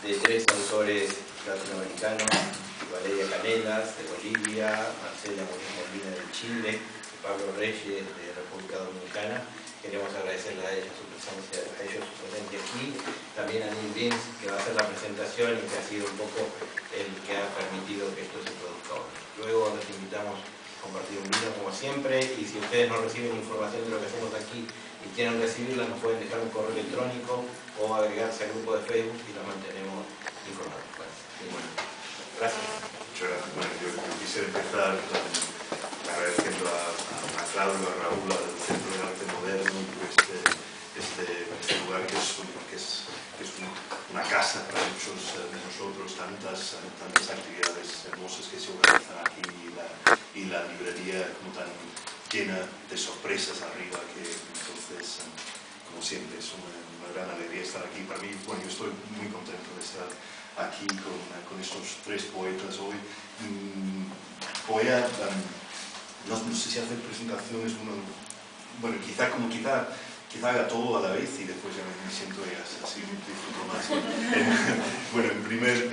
de 3 autores latinoamericanos: Valeria Canelas, de Bolivia; Marcela Molina, de Chile; y Pablo Reyes, de República Dominicana. Queremos agradecerles a ellos su presencia aquí. También a Neil Beans, que va a hacer la presentación y que ha sido un poco el que ha permitido que esto se produzca hoy. Luego los invitamos a compartir un vino como siempre, y si ustedes no reciben información de lo que hacemos aquí y quieren recibirla, nos pueden dejar un correo electrónico o agregarse al grupo de Facebook y los mantenemos informados. Bueno, gracias. Muchas gracias. Bueno, yo quisiera empezar agradeciendo a Claudio, a Raúl, al Centro de Arte Moderno, este lugar que es una casa para muchos de nosotros, tantas actividades hermosas que se organizan aquí, y la librería como tan llena de sorpresas arriba, que entonces, como siempre, es una gran alegría estar aquí. Para mí, bueno, yo estoy muy contento de estar aquí con estos 3 poetas hoy. Voy a, no sé si hacer presentaciones, bueno, quizá haga todo a la vez y después ya me siento así, disfruto más. Bueno, en primer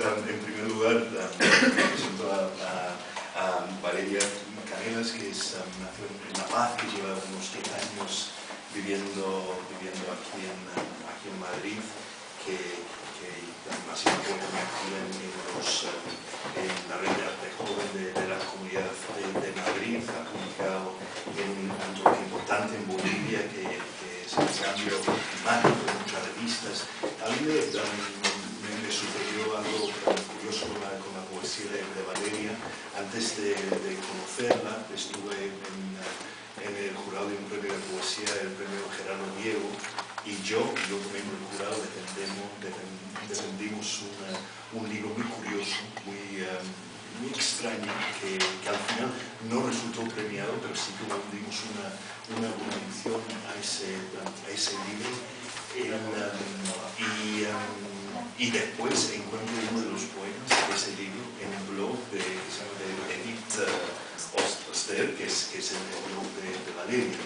lugar, presento a Valeria Canelas, que nació en La Paz, que lleva unos 10 años viviendo aquí en Madrid, que ha sido muy activa en la red de arte joven de la comunidad de Madrid. Ha publicado en un antología importante en Bolivia, que es el cambio climático, de muchas revistas. A mí me sucedió algo curioso con la poesía de Valeria. Antes de conocerla, estuve en el jurado de un premio de poesía, el premio Gerardo Diego, y yo miembro del jurado, defendimos un libro muy curioso, muy extraño, que al final no resultó premiado, pero sí que dimos una mención a ese libro. Y después encuentro uno de los poemas de ese libro en un blog que se llama de Edith Oster, que es el blog de Valeria.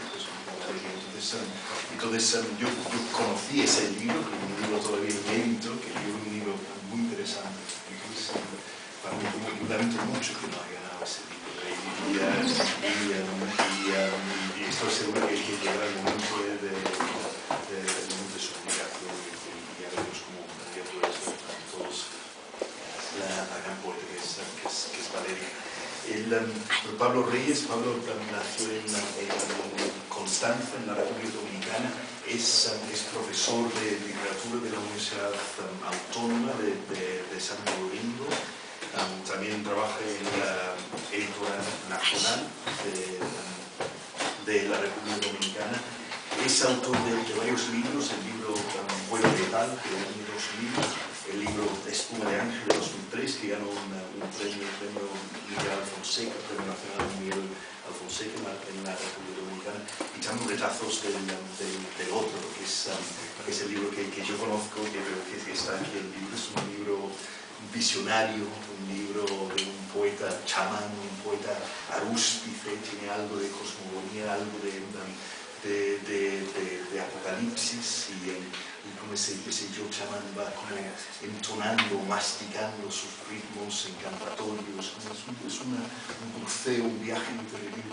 Entonces yo conocí ese libro, un libro todavía inédito, que es un libro muy interesante. Entonces, para mí lamento mucho que no haya ganado ese libro. Y estoy seguro que llegará el momento de su publicación, y ya veremos cómo ya puede ser para todos la gran poeta que es Valeria. Pablo Reyes nació en Constanza, en la República Dominicana. Es profesor de literatura de la Universidad Autónoma de Santo Domingo. También trabaja en la editorial nacional de la República Dominicana. Es autor de varios libros: el libro Vuelo Letal, que tiene 2 libros; el libro Espuma de Ángel, de 2003, que ganó un premio Miguel Alfonseca, Premio Nacional Miguel Alfonseca en la República Dominicana; y también Retazos del Otro, que es el libro que yo conozco, que está aquí. El libro es un libro visionario, un libro de un poeta chamán, un poeta arúspice, tiene algo de cosmogonía, algo de apocalipsis, y como ese yo chamán va como entonando, masticando sus ritmos encantatorios. Es un cruceo, un viaje interior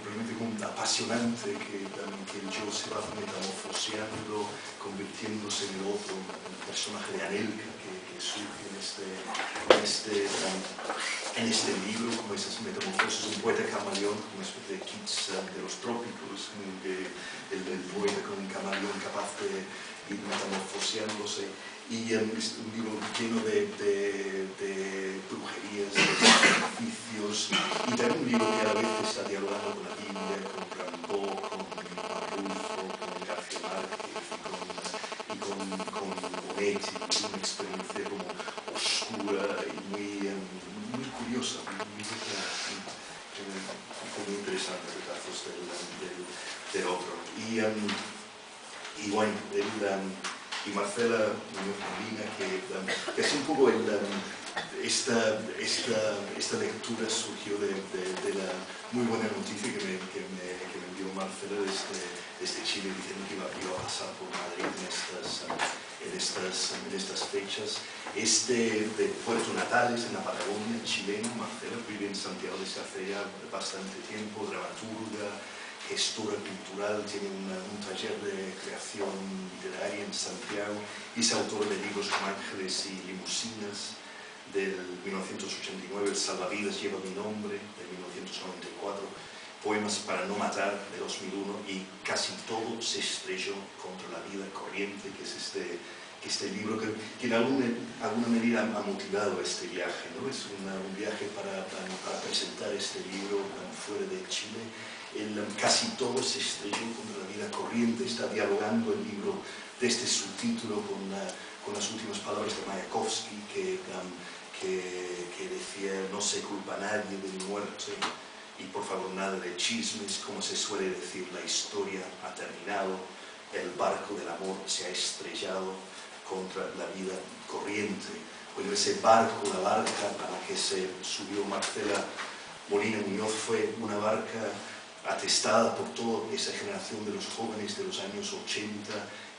realmente apasionante, que el yo se va metamorfoseando, convirtiéndose en el otro, en el personaje de Anelka que surge en este libro, como esas metamorfosis. Un poeta camaleón, una especie de Keats de los trópicos, el poeta con un camaleón capaz de ir metamorfoseándose. Y es un libro lleno de brujerías, de sacrificios, y también un libro que a la vez está dialogando con la Biblia, con Rimbaud, con Arnulfo, con García Márquez y con Monetti. Una experiencia como oscura y muy curiosa, muy interesante, Retazos del Otro. Y bueno, y Marcela Molina, que es un poco esta lectura surgió de la muy buena noticia que me envió Marcela desde Chile, diciendo que iba a pasar por Madrid en en estas fechas. De Puerto Natales, en la Patagonia chilena. Marcela vive en Santiago desde hace ya bastante tiempo, dramaturga, gestora cultural, tiene un taller de creación literaria en Santiago y es autora de libros como Ángeles y Limusinas, del 1989, El Salvavidas lleva mi nombre, de 1994, Poemas para no matar, de 2001, y Casi todo se estrelló contra la vida corriente, que es este libro que en alguna medida ha motivado este viaje, ¿no? Es un viaje para presentar este libro fuera de Chile. Casi todo se estrelló contra la vida corriente, está dialogando el libro desde su título con las últimas palabras de Mayakovsky, que decía: no se culpa a nadie de mi muerte, y por favor nada de chismes, como se suele decir, la historia ha terminado, el barco del amor se ha estrellado contra la vida corriente. Bueno, ese barco, la barca a la que se subió Marcela Molina Muñoz, fue una barca atestada por toda esa generación de los jóvenes de los años 80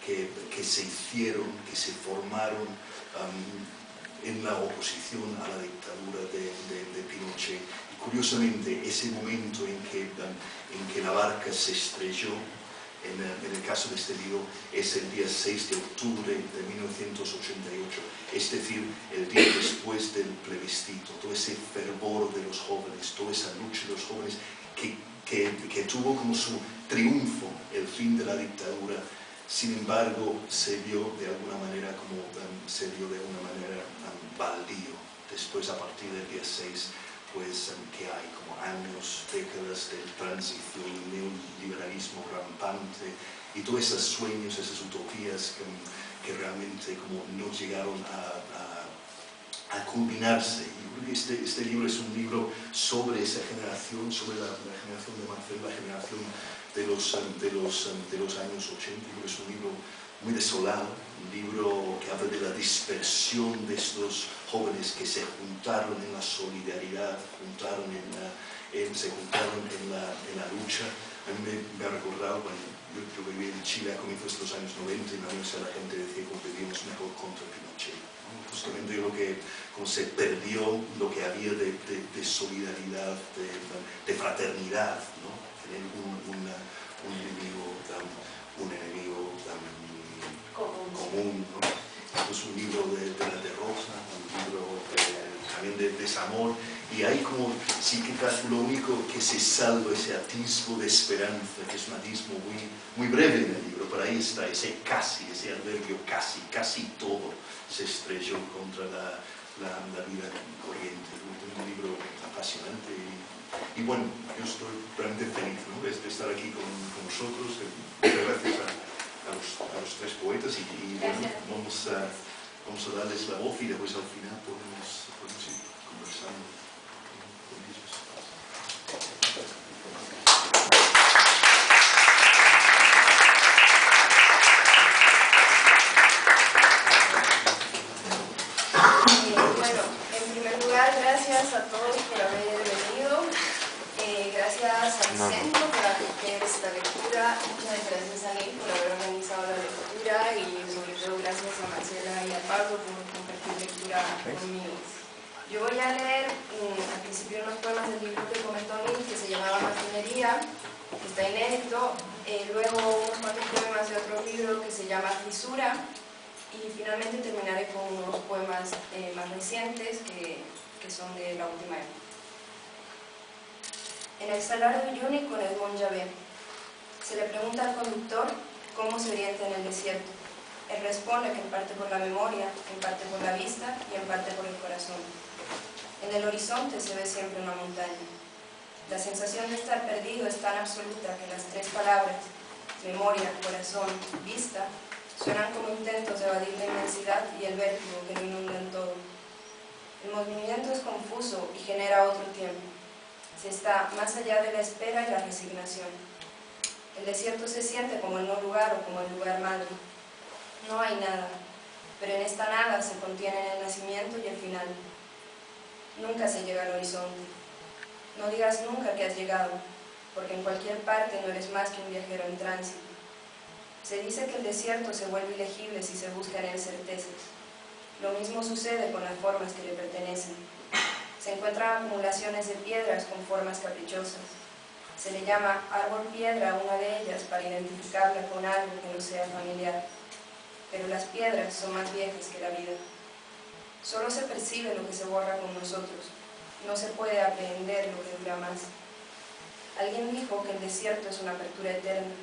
que se hicieron, que se formaron en la oposición a la dictadura de Pinochet. Y curiosamente, ese momento en que la barca se estrelló, en el caso de este libro, es el día 6 de octubre de 1988, es decir, el día después del plebiscito. Todo ese fervor de los jóvenes, toda esa lucha de los jóvenes que tuvo como su triunfo el fin de la dictadura, sin embargo, se vio de alguna manera baldío. Después, a partir del día 6, pues que hay como años, décadas de transición, neoliberalismo rampante y todos esos sueños, esas utopías que realmente como no llegaron a culminarse. Y yo creo que este libro es un libro sobre esa generación, sobre la generación de Marcela, la generación de los años 80. Yo creo que es un libro muy desolado, un libro que habla de la dispersión de estos jóvenes que se juntaron en la solidaridad, se juntaron en la lucha. A mí me ha recordado, bueno, yo viví en Chile a comienzos de los años 90 y la gente decía que vivíamos mejor contra Pinochet. Justamente yo creo que como se perdió lo que había de solidaridad, de fraternidad, ¿no? Tener un enemigo común, ¿no? Es un libro de la derrota, un libro también de desamor, y hay como, sí, quizás lo único que se salva, ese atisbo de esperanza, que es un atisbo muy breve en el libro, pero ahí está, ese adverbio casi todo se estrelló contra la vida corriente. Un libro apasionante y bueno, yo estoy realmente feliz, ¿no?, de estar aquí con vosotros. Muchas gracias a los tres poetas y bueno, vamos a darles la voz y después al final podemos ir conversando con ellos. Bueno, en primer lugar, gracias a todos por haber venido. Gracias al centro por acoger esta lectura. Muchas gracias a Neil por haber organizado la lectura y sobre todo gracias a Marcela y a Pablo por compartir lectura conmigo. Yo voy a leer al principio unos poemas del libro que comentó Neil, que se llamaba Martinería, que está inédito, luego unos cuantos poemas de otro libro que se llama Fisura, y finalmente terminaré con unos poemas más recientes que son de la última época. En el Salar de Uyuni con Edmond Llavé, se le pregunta al conductor cómo se orienta en el desierto. Él responde que en parte por la memoria, en parte por la vista y en parte por el corazón. En el horizonte se ve siempre una montaña. La sensación de estar perdido es tan absoluta que las tres palabras, memoria, corazón, vista, suenan como intentos de evadir la inmensidad y el vértigo que lo inundan todo. El movimiento es confuso y genera otro tiempo. Se está más allá de la espera y la resignación. El desierto se siente como el no lugar o como el lugar madre. No hay nada, pero en esta nada se contienen el nacimiento y el final. Nunca se llega al horizonte. No digas nunca que has llegado, porque en cualquier parte no eres más que un viajero en tránsito. Se dice que el desierto se vuelve ilegible si se buscan en él certezas. Lo mismo sucede con las formas que le pertenecen. Se encuentran acumulaciones de piedras con formas caprichosas. Se le llama árbol piedra a una de ellas para identificarla con algo que no sea familiar. Pero las piedras son más viejas que la vida. Solo se percibe lo que se borra con nosotros. No se puede aprehender lo que dura más. Alguien dijo que el desierto es una apertura eterna.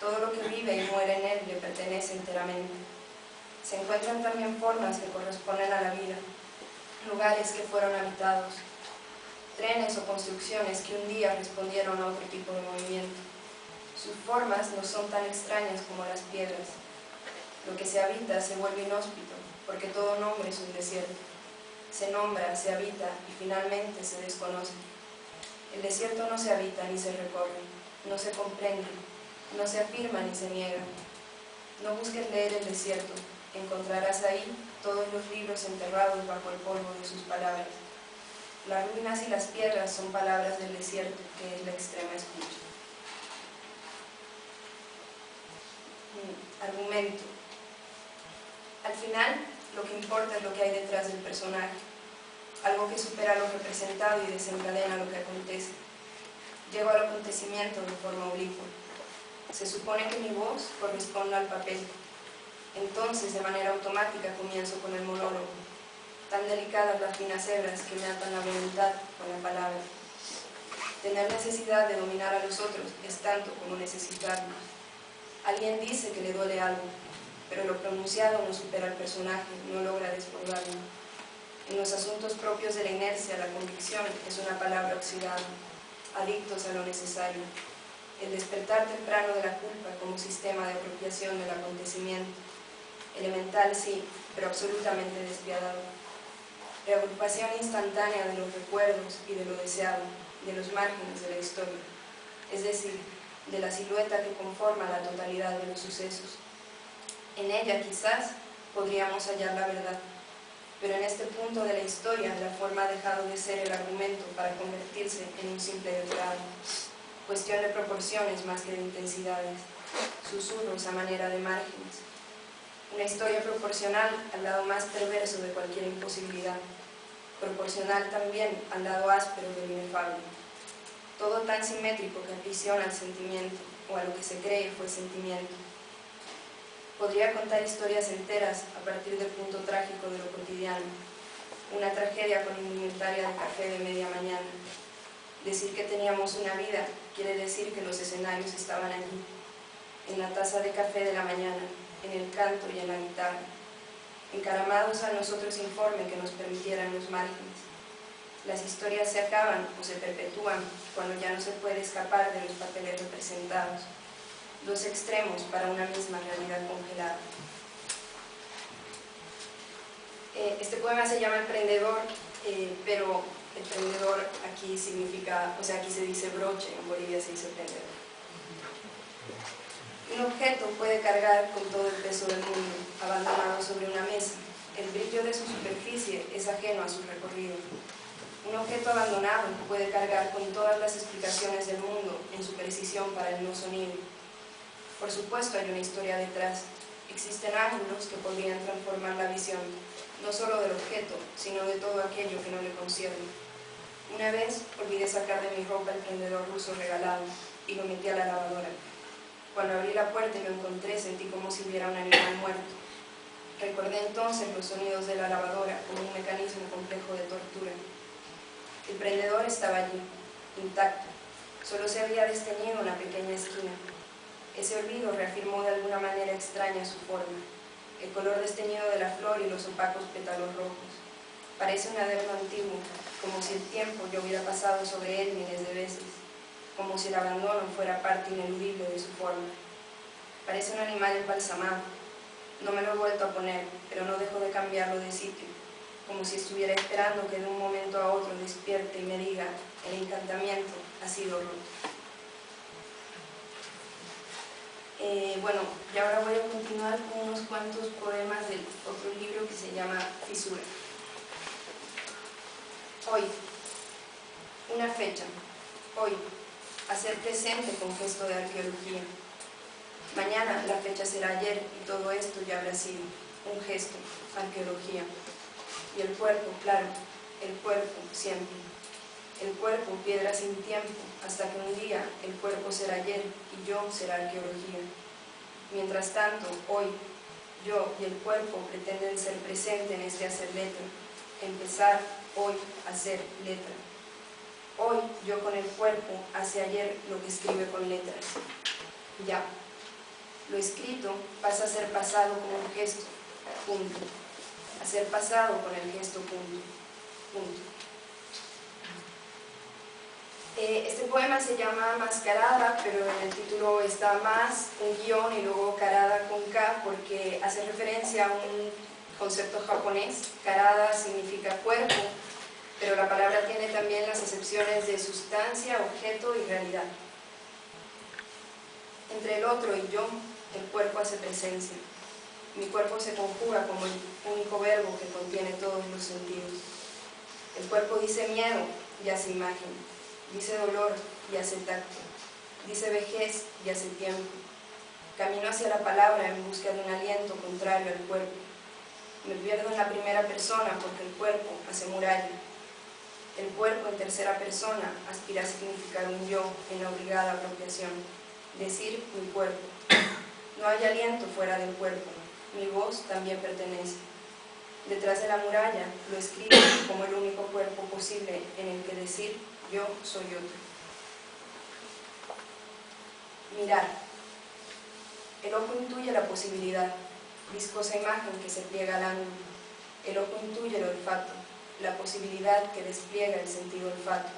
Todo lo que vive y muere en él le pertenece enteramente. Se encuentran también formas que corresponden a la vida, lugares que fueron habitados, trenes o construcciones que un día respondieron a otro tipo de movimiento. Sus formas no son tan extrañas como las piedras. Lo que se habita se vuelve inhóspito, porque todo nombre es un desierto. Se nombra, se habita y finalmente se desconoce. El desierto no se habita ni se recorre, no se comprende, no se afirma ni se niega. No busques leer el desierto, encontrarás ahí todos los libros enterrados bajo el polvo de sus palabras. Las ruinas y las piedras son palabras del desierto, que es la extrema escucha. Argumento. Al final, lo que importa es lo que hay detrás del personaje, algo que supera lo representado y desencadena lo que acontece. Llego al acontecimiento de forma oblicua. Se supone que mi voz corresponde al papel. Entonces, de manera automática, comienzo con el monólogo. Tan delicadas las finas hebras que me atan la voluntad con la palabra. Tener necesidad de dominar a los otros es tanto como necesitarlos. Alguien dice que le duele algo, pero lo pronunciado no supera al personaje, no logra desbordarlo. En los asuntos propios de la inercia, la convicción es una palabra oxidada, adictos a lo necesario. El despertar temprano de la culpa como sistema de apropiación del acontecimiento. Elemental sí, pero absolutamente despiadado. Reagrupación instantánea de los recuerdos y de lo deseado, de los márgenes de la historia, es decir, de la silueta que conforma la totalidad de los sucesos. En ella, quizás, podríamos hallar la verdad, pero en este punto de la historia la forma ha dejado de ser el argumento para convertirse en un simple decorado. Cuestión de proporciones más que de intensidades, susurros a manera de márgenes. Una historia proporcional al lado más perverso de cualquier imposibilidad, proporcional también al lado áspero del inefable. Todo tan simétrico que aprisiona al sentimiento, o a lo que se cree fue sentimiento. Podría contar historias enteras a partir del punto trágico de lo cotidiano, una tragedia con indumentaria de café de media mañana. Decir que teníamos una vida quiere decir que los escenarios estaban allí, en la taza de café de la mañana, en el canto y en la guitarra, encaramados a nosotros informe que nos permitieran los márgenes. Las historias se acaban o se perpetúan cuando ya no se puede escapar de los papeles representados, dos extremos para una misma realidad congelada. Este poema se llama Emprendedor, pero emprendedor aquí significa, o sea, aquí se dice broche, en Bolivia se dice prendedor. Un objeto puede cargar con todo el peso del mundo, abandonado sobre una mesa. El brillo de su superficie es ajeno a su recorrido. Un objeto abandonado puede cargar con todas las explicaciones del mundo en su precisión para el no sonido. Por supuesto hay una historia detrás. Existen ángulos que podrían transformar la visión, no solo del objeto, sino de todo aquello que no le concierne. Una vez olvidé sacar de mi ropa el prendedor ruso regalado y lo metí a la lavadora. Cuando abrí la puerta y lo encontré, sentí como si hubiera un animal muerto. Recordé entonces los sonidos de la lavadora como un mecanismo complejo de tortura. El prendedor estaba allí, intacto. Solo se había desteñido una pequeña esquina. Ese olvido reafirmó de alguna manera extraña su forma. El color desteñido de la flor y los opacos pétalos rojos. Parece un adorno antiguo, como si el tiempo ya hubiera pasado sobre él miles de veces. Como si el abandono fuera parte ineludible de su forma. Parece un animal embalsamado. No me lo he vuelto a poner, pero no dejo de cambiarlo de sitio, como si estuviera esperando que de un momento a otro despierte y me diga, el encantamiento ha sido roto. Bueno, y ahora voy a continuar con unos cuantos poemas del otro libro que se llama Fisura. Hoy, una fecha, hoy, hacer presente con gesto de arqueología. Mañana la fecha será ayer y todo esto ya habrá sido un gesto, arqueología. Y el cuerpo, claro, el cuerpo siempre. El cuerpo, piedra sin tiempo, hasta que un día el cuerpo será ayer y yo será arqueología. Mientras tanto, hoy, yo y el cuerpo pretenden ser presente en este hacer letra, empezar hoy a hacer letra. Hoy, yo con el cuerpo, hace ayer lo que escribe con letras. Ya. Lo escrito pasa a ser pasado como un gesto, punto. A ser pasado con el gesto, punto. Punto. Este poema se llama Mascarada, pero en el título está más, un guión y luego Karada con K, porque hace referencia a un concepto japonés. Karada significa cuerpo, pero la palabra tiene también las acepciones de sustancia, objeto y realidad. Entre el otro y yo, el cuerpo hace presencia. Mi cuerpo se conjuga como el único verbo que contiene todos los sentidos. El cuerpo dice miedo y hace imagen. Dice dolor y hace tacto, dice vejez y hace tiempo. Camino hacia la palabra en busca de un aliento contrario al cuerpo. Me pierdo en la primera persona porque el cuerpo hace muralla. El cuerpo en tercera persona aspira a significar un yo en la obligada apropiación. Decir mi cuerpo. No hay aliento fuera del cuerpo, mi voz también pertenece. Detrás de la muralla lo escribo como el único cuerpo posible en el que decir yo soy otro. Mirar. El ojo intuye la posibilidad, viscosa imagen que se pliega al ángulo. El ojo intuye el olfato, la posibilidad que despliega el sentido olfato.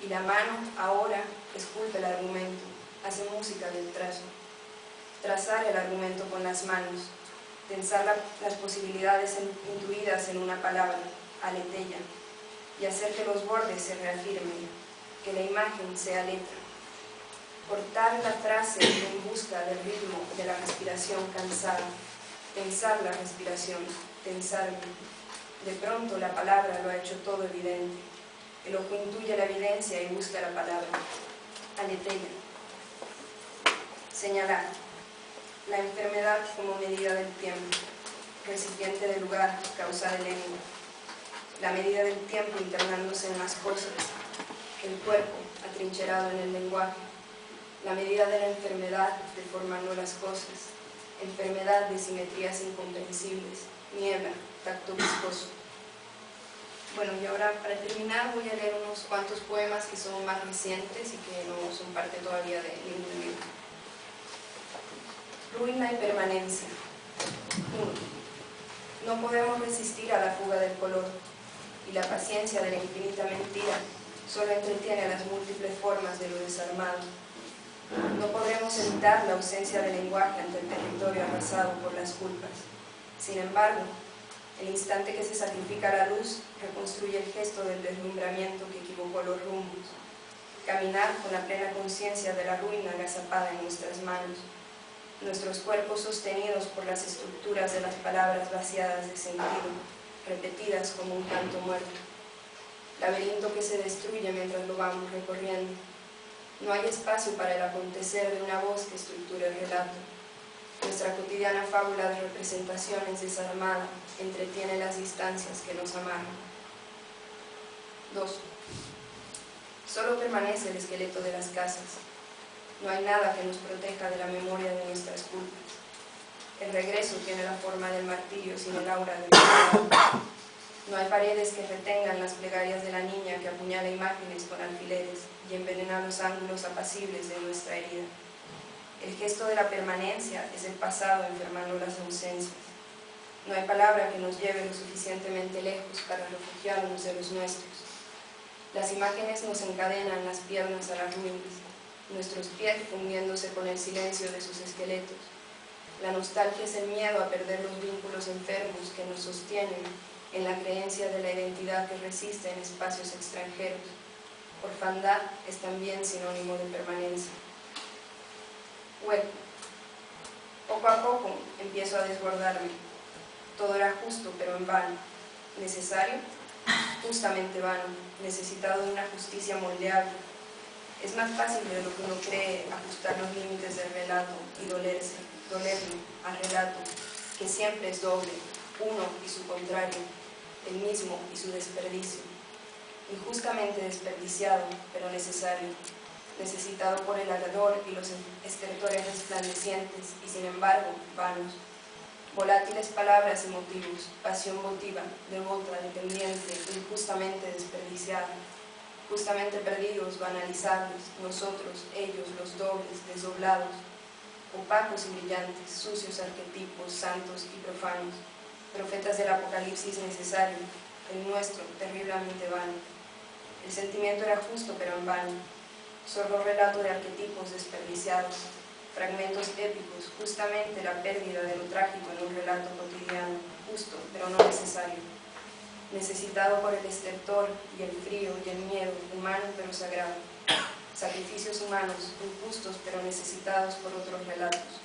Y la mano, ahora, esculpe el argumento, hace música del trazo. Trazar el argumento con las manos, tensar las posibilidades intuidas en una palabra, aleteya, y hacer que los bordes se reafirmen, que la imagen sea letra. Cortar la frase en busca del ritmo de la respiración cansada, tensar la respiración, tensarla. De pronto la palabra lo ha hecho todo evidente. El ojo intuye la evidencia y busca la palabra. Aleteya. Señalar. La enfermedad como medida del tiempo, recipiente de lugar, causa de lengua. La medida del tiempo internándose en las cosas, el cuerpo atrincherado en el lenguaje. La medida de la enfermedad deformando las cosas, enfermedad de simetrías incomprensibles, niebla, tacto viscoso. Bueno, y ahora para terminar voy a leer unos cuantos poemas que son más recientes y que no son parte todavía de ningún libro. Ruina y permanencia. 1. No podemos resistir a la fuga del color, y la paciencia de la infinita mentira solo entretiene las múltiples formas de lo desarmado. No podremos evitar la ausencia de lenguaje ante el territorio arrasado por las culpas. Sin embargo, el instante que se sacrifica a la luz reconstruye el gesto del deslumbramiento que equivocó los rumbos. Caminar con la plena conciencia de la ruina agazapada en nuestras manos. Nuestros cuerpos sostenidos por las estructuras de las palabras vaciadas de sentido, repetidas como un canto muerto. Laberinto que se destruye mientras lo vamos recorriendo. No hay espacio para el acontecer de una voz que estructure el relato. Nuestra cotidiana fábula de representaciones desarmada entretiene las distancias que nos amarran. 2. Solo permanece el esqueleto de las casas. No hay nada que nos proteja de la memoria de nuestras culpas. El regreso tiene la forma del martirio sin el aura del pecado. No hay paredes que retengan las plegarias de la niña que apuñala imágenes con alfileres y envenena los ángulos apacibles de nuestra herida. El gesto de la permanencia es el pasado enfermando las ausencias. No hay palabra que nos lleve lo suficientemente lejos para refugiarnos de los nuestros. Las imágenes nos encadenan las piernas a las ruinas, nuestros pies fundiéndose con el silencio de sus esqueletos. La nostalgia es el miedo a perder los vínculos enfermos que nos sostienen en la creencia de la identidad que resiste en espacios extranjeros. Orfandad es también sinónimo de permanencia. Hueco. Poco a poco empiezo a desbordarme. Todo era justo, pero en vano. Necesario, justamente vano, necesitado de una justicia moldeable. Es más fácil de lo que uno cree ajustar los límites del relato y dolerlo al relato, que siempre es doble, uno y su contrario, el mismo y su desperdicio. Injustamente desperdiciado, pero necesario, necesitado por el ardor y los estertores resplandecientes y sin embargo vanos. Volátiles palabras y motivos, pasión votiva, devota, dependiente, injustamente desperdiciada, justamente perdidos, banalizables, nosotros, ellos, los dobles, desdoblados, opacos y brillantes, sucios arquetipos, santos y profanos, profetas del apocalipsis necesario, el nuestro, terriblemente vano. El sentimiento era justo pero en vano, sordo relato de arquetipos desperdiciados, fragmentos épicos, justamente la pérdida de lo trágico en un relato cotidiano, justo pero no necesario, necesitado por el estertor y el frío y el miedo, humano pero sagrado, sacrificios humanos, injustos pero necesitados por otros relatos,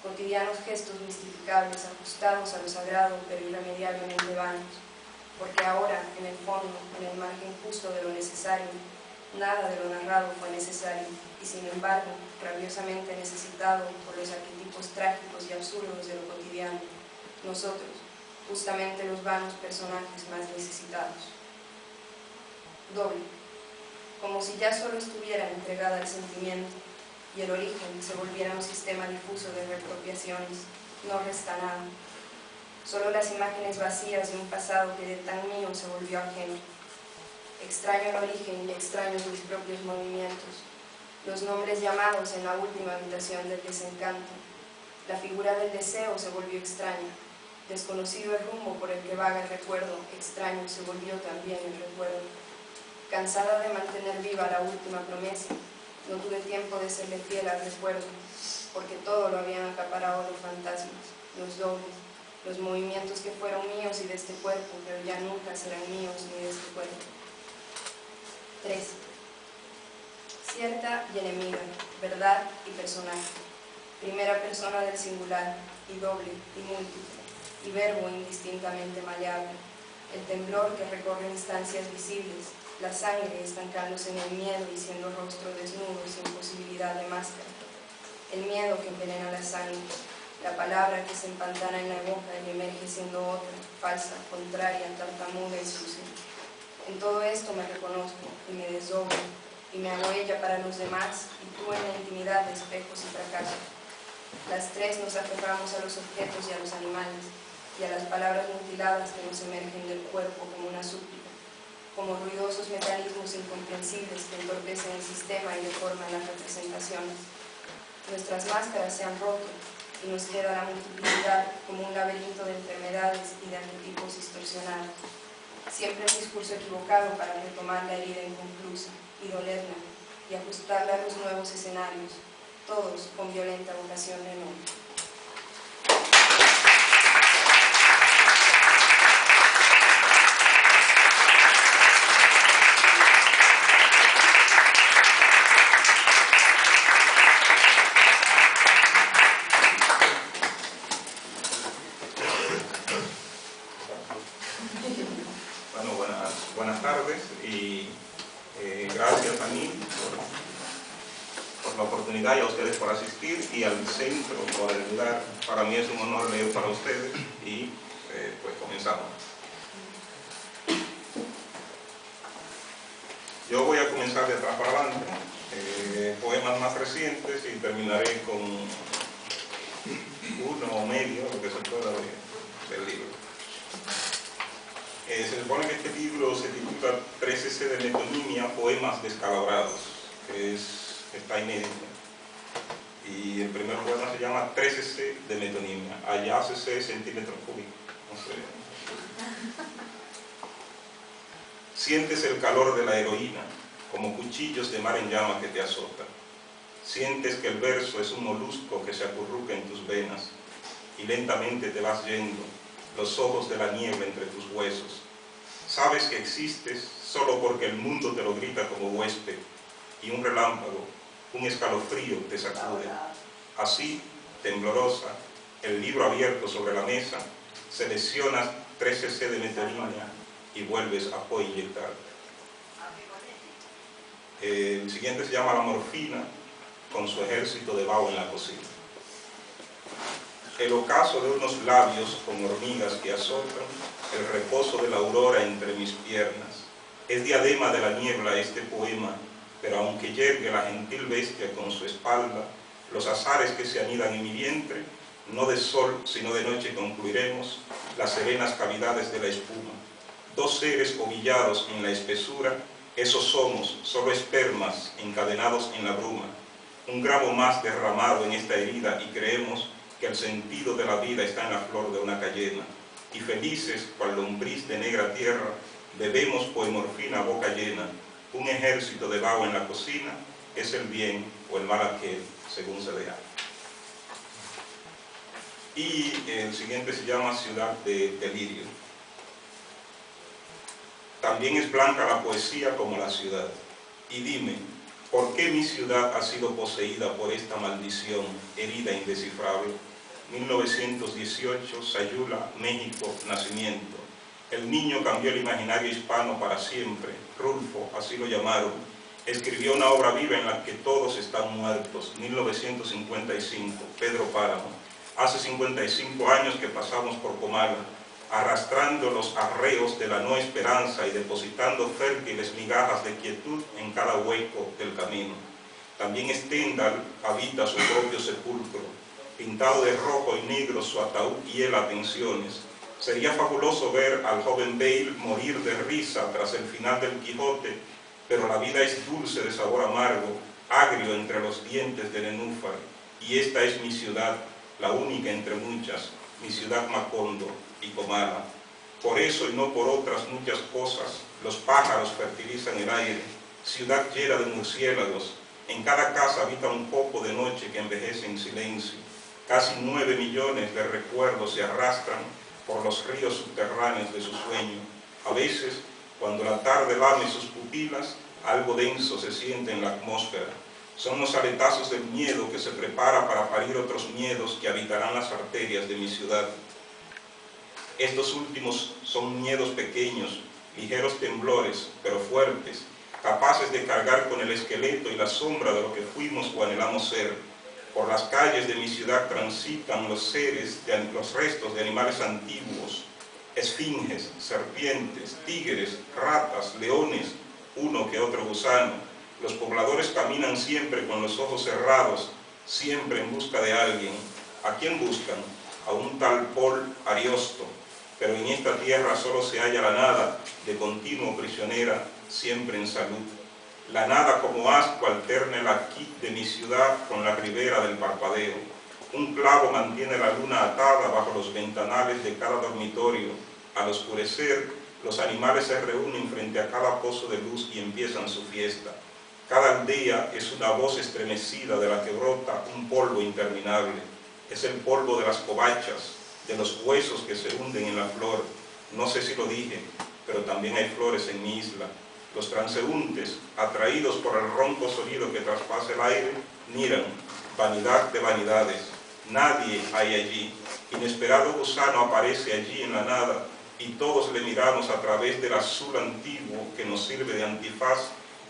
cotidianos gestos mistificables ajustados a lo sagrado pero irremediablemente vanos, porque ahora, en el fondo, en el margen justo de lo necesario, nada de lo narrado fue necesario, y sin embargo, rabiosamente necesitado por los arquetipos trágicos y absurdos de lo cotidiano, nosotros, justamente los vanos personajes más necesitados. Doble, como si ya solo estuviera entregada al sentimiento, y el origen se volviera un sistema difuso de reapropiaciones, no resta nada. Solo las imágenes vacías de un pasado que de tan mío se volvió ajeno. Extraño el origen y extraños mis propios movimientos, los nombres llamados en la última habitación del desencanto. La figura del deseo se volvió extraña, desconocido el rumbo por el que vaga el recuerdo, extraño se volvió también el recuerdo. Cansada de mantener viva la última promesa, no tuve tiempo de serle fiel al recuerdo, porque todo lo habían acaparado los fantasmas, los dobles, los movimientos que fueron míos y de este cuerpo, pero ya nunca serán míos ni de este cuerpo. 3. Cierta y enemiga, verdad y personaje, primera persona del singular, y doble, y múltiple, y verbo indistintamente maleable, el temblor que recorre instancias visibles, la sangre estancándose en el miedo y siendo rostro desnudo sin posibilidad de máscara, el miedo que envenena la sangre, la palabra que se empantana en la boca y emerge siendo otra, falsa, contraria, tartamuda y sucia. En todo esto me reconozco y me desdoblo y me hago ella para los demás y tú en la intimidad de espejos y fracasos. Las tres nos aferramos a los objetos y a los animales y a las palabras mutiladas que nos emergen del cuerpo como una súplica, como ruidosos mecanismos incomprensibles que entorpecen el sistema y deforman las representaciones. Nuestras máscaras se han roto y nos queda la multiplicidad como un laberinto de enfermedades y de arquetipos distorsionados. Siempre un discurso equivocado para retomar la herida inconclusa y dolerla y ajustarla a los nuevos escenarios, todos con violenta vocación de nombre. Buenas tardes y gracias a mí por la oportunidad y a ustedes por asistir y al centro por el lugar. Para mí es un honor leer para ustedes y pues comenzamos. Yo voy a comenzar de atrás para adelante, poemas más recientes y terminaré con uno o medio, lo que se pueda del libro. Se supone que este libro se titula 3cc de metonimia, poemas descalabrados, que está inédito. Y el primer poema se llama 3cc de metonimia, allá cc centímetros cúbicos, no sé. Sientes el calor de la heroína, como cuchillos de mar en llama que te azotan. Sientes que el verso es un molusco que se acurruca en tus venas, y lentamente te vas yendo, los ojos de la niebla entre tus huesos. Sabes que existes solo porque el mundo te lo grita como huésped, y un relámpago, un escalofrío te sacude. Así, temblorosa, el libro abierto sobre la mesa, seleccionas 3cc de metonimia y vuelves a coinyectar. El siguiente se llama La morfina, con su ejército de vaho en la cocina. El ocaso de unos labios con hormigas que azotan, el reposo de la aurora entre mis piernas. Es diadema de la niebla este poema, pero aunque yergue la gentil bestia con su espalda, los azares que se anidan en mi vientre, no de sol, sino de noche concluiremos las serenas cavidades de la espuma. Dos seres ovillados en la espesura, esos somos, solo espermas encadenados en la bruma. Un gramo más derramado en esta herida y creemos que el sentido de la vida está en la flor de una cayena. Y felices, cual lombriz de negra tierra, bebemos poemorfina a boca llena. Un ejército de vaho en la cocina es el bien o el mal aquel, según se vea. Y el siguiente se llama Ciudad de Delirio. También es blanca la poesía como la ciudad. Y dime, ¿por qué mi ciudad ha sido poseída por esta maldición, herida indescifrable? 1918, Sayula, México, nacimiento. El niño cambió el imaginario hispano para siempre. Rulfo, así lo llamaron, escribió una obra viva en la que todos están muertos. 1955, Pedro Páramo. Hace 55 años que pasamos por Comala, arrastrando los arreos de la no esperanza y depositando fértiles migajas de quietud en cada hueco del camino. También Stendhal habita su propio sepulcro, pintado de rojo y negro su ataúd hiela tensiones. Sería fabuloso ver al joven Bale morir de risa tras el final del Quijote, pero la vida es dulce de sabor amargo, agrio entre los dientes de nenúfar, y esta es mi ciudad, la única entre muchas, mi ciudad Macondo y Comala. Por eso y no por otras muchas cosas, los pájaros fertilizan el aire, ciudad llena de murciélagos, en cada casa habita un poco de noche que envejece en silencio. Casi 9 millones de recuerdos se arrastran por los ríos subterráneos de su sueño. A veces, cuando la tarde lame sus pupilas, algo denso se siente en la atmósfera. Son los aletazos del miedo que se prepara para parir otros miedos que habitarán las arterias de mi ciudad. Estos últimos son miedos pequeños, ligeros temblores, pero fuertes, capaces de cargar con el esqueleto y la sombra de lo que fuimos o anhelamos ser. Por las calles de mi ciudad transitan los restos de animales antiguos, esfinges, serpientes, tigres, ratas, leones, uno que otro gusano. Los pobladores caminan siempre con los ojos cerrados, siempre en busca de alguien. ¿A quién buscan? A un tal Paul Ariosto. Pero en esta tierra solo se halla la nada, de continuo prisionera, siempre en salud. La nada como asco alterna el aquí de mi ciudad con la ribera del parpadeo. Un clavo mantiene la luna atada bajo los ventanales de cada dormitorio. Al oscurecer, los animales se reúnen frente a cada pozo de luz y empiezan su fiesta. Cada aldea es una voz estremecida de la que brota un polvo interminable. Es el polvo de las covachas, de los huesos que se hunden en la flor. No sé si lo dije, pero también hay flores en mi isla. Los transeúntes, atraídos por el ronco sonido que traspasa el aire, miran, vanidad de vanidades. Nadie hay allí. Inesperado gusano aparece allí en la nada y todos le miramos a través del azul antiguo que nos sirve de antifaz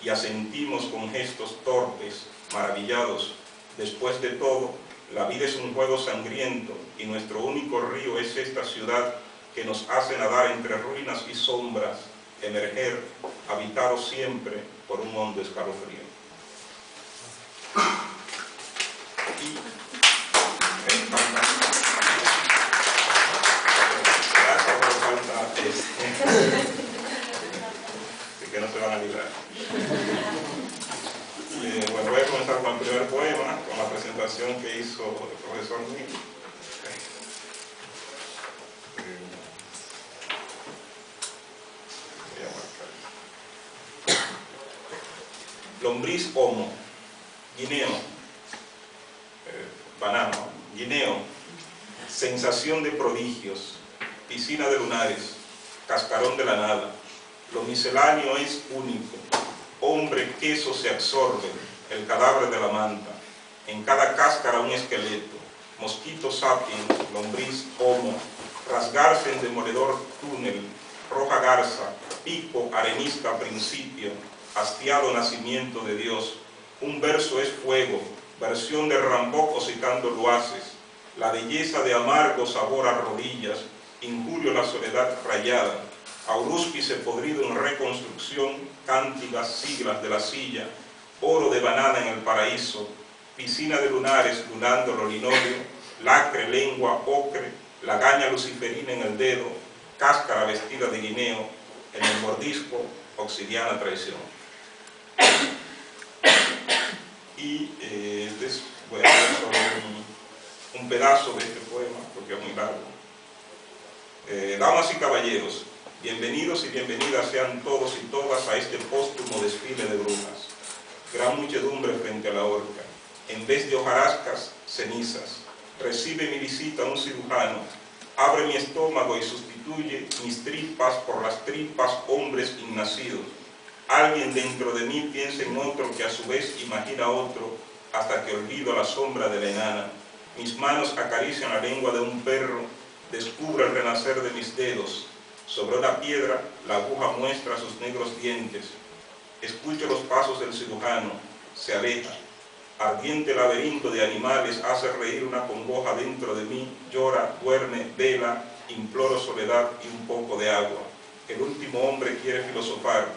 y asentimos con gestos torpes, maravillados. Después de todo, la vida es un juego sangriento y nuestro único río es esta ciudad que nos hace nadar entre ruinas y sombras, emerger, habitado siempre por un hondo escalofrío. Así que no se van a librar. Bueno, voy a comenzar con el primer poema, con la presentación que hizo el profesor Miguel. Lombriz homo, guineo, banano, guineo, sensación de prodigios, piscina de lunares, cascarón de la nada. Lo misceláneo es único. Hombre, queso se absorbe, el cadáver de la manta. En cada cáscara un esqueleto. Mosquito sapiens, lombriz homo, rasgarse en demoledor túnel, roja garza, pico arenisca principio, hastiado nacimiento de Dios. Un verso es fuego, versión de Rambo cosicando lo haces. La belleza de amargo sabor a rodillas, injurio la soledad rayada. Auruspice podrido en reconstrucción, cántigas siglas de la silla, oro de banana en el paraíso, piscina de lunares lunando lo linóleo, lacre, lengua, ocre, lagaña luciferina en el dedo, cáscara vestida de guineo, en el mordisco, obsidiana traición. Y les voy a hacer solo un pedazo de este poema, porque es muy largo. Damas y caballeros, bienvenidos y bienvenidas sean todos y todas a este póstumo desfile de brujas. Gran muchedumbre frente a la horca. En vez de hojarascas, cenizas. Recibe mi visita un cirujano. Abre mi estómago y sustituye mis tripas por las tripas hombres innacidos. Alguien dentro de mí piensa en otro que a su vez imagina otro, hasta que olvido la sombra de la enana. Mis manos acarician la lengua de un perro, descubro el renacer de mis dedos. Sobre una piedra, la aguja muestra sus negros dientes. Escucho los pasos del cirujano, se aleja. Ardiente laberinto de animales hace reír una congoja dentro de mí, llora, duerme, vela, imploro soledad y un poco de agua. El último hombre quiere filosofar.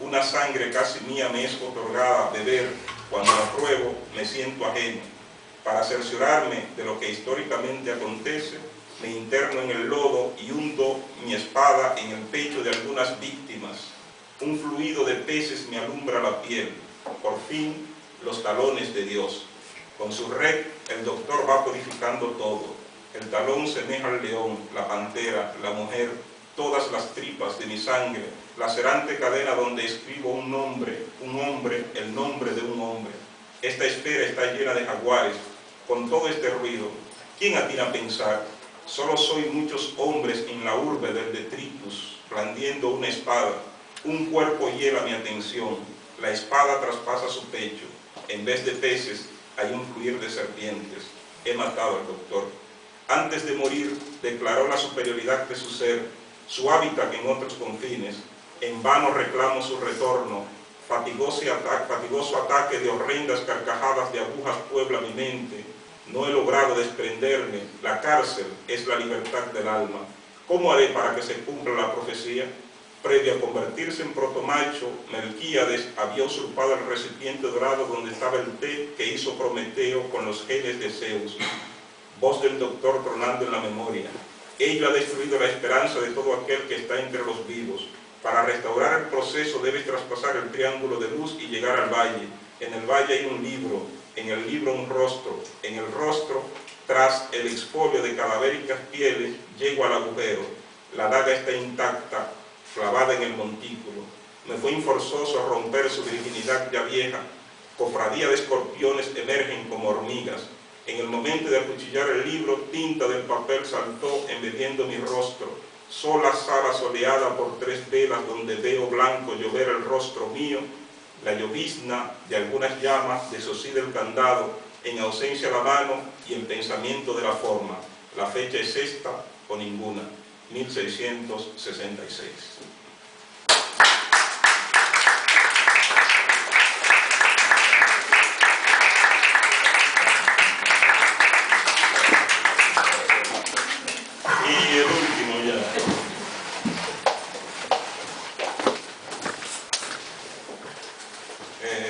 Una sangre casi mía me es otorgada a beber, cuando la pruebo me siento ajeno. Para cerciorarme de lo que históricamente acontece, me interno en el lodo y hundo mi espada en el pecho de algunas víctimas. Un fluido de peces me alumbra la piel. Por fin, los talones de Dios. Con su red, el doctor va codificando todo. El talón semeja al león, la pantera, la mujer, todas las tripas de mi sangre, lacerante cadena donde escribo un hombre, el nombre de un hombre. Esta esfera está llena de jaguares. Con todo este ruido, ¿quién atina a pensar? Solo soy muchos hombres en la urbe del detritus, blandiendo una espada. Un cuerpo hiela mi atención. La espada traspasa su pecho. En vez de peces, hay un fluir de serpientes. He matado al doctor. Antes de morir, declaró la superioridad de su ser, su hábitat en otros confines. En vano reclamo su retorno. Fatigoso ataque de horrendas carcajadas de agujas puebla mi mente. No he logrado desprenderme. La cárcel es la libertad del alma. ¿Cómo haré para que se cumpla la profecía? Previo a convertirse en protomacho, Melquíades había usurpado el recipiente dorado donde estaba el té que hizo Prometeo con los genes de Zeus. Voz del doctor tronando en la memoria. Ello ha destruido la esperanza de todo aquel que está entre los vivos. Para restaurar el proceso debes traspasar el triángulo de luz y llegar al valle. En el valle hay un libro, en el libro un rostro. En el rostro, tras el expolio de cadavéricas pieles, llego al agujero. La daga está intacta, clavada en el montículo. Me fue forzoso romper su virginidad ya vieja. Cofradía de escorpiones emergen como hormigas. En el momento de acuchillar el libro, tinta del papel saltó embebiendo mi rostro. Sola sala soleada por 3 velas donde veo blanco llover el rostro mío. La llovizna de algunas llamas desoscila el candado, en ausencia la mano y el pensamiento de la forma. La fecha es esta o ninguna. 1666. Y el último ya.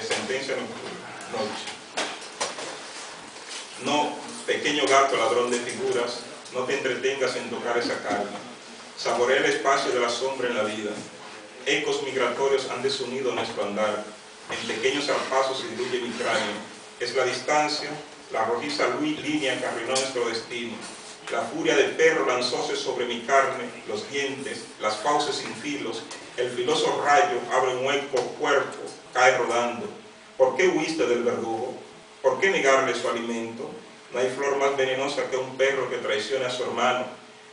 Sentencia noche. No, pequeño gato ladrón de figuras, no te entretengas en tocar esa calma. Saborea el espacio de la sombra en la vida. Ecos migratorios han desunido nuestro andar. En pequeños zarpazos se diluye mi cráneo. Es la distancia, la rojiza línea que arruinó nuestro destino. La furia del perro lanzóse sobre mi carne, los dientes, las fauces sin filos. El filoso rayo abre un hueco cuerpo, cae rodando. ¿Por qué huiste del verdugo? ¿Por qué negarle su alimento? No hay flor más venenosa que un perro que traicione a su hermano.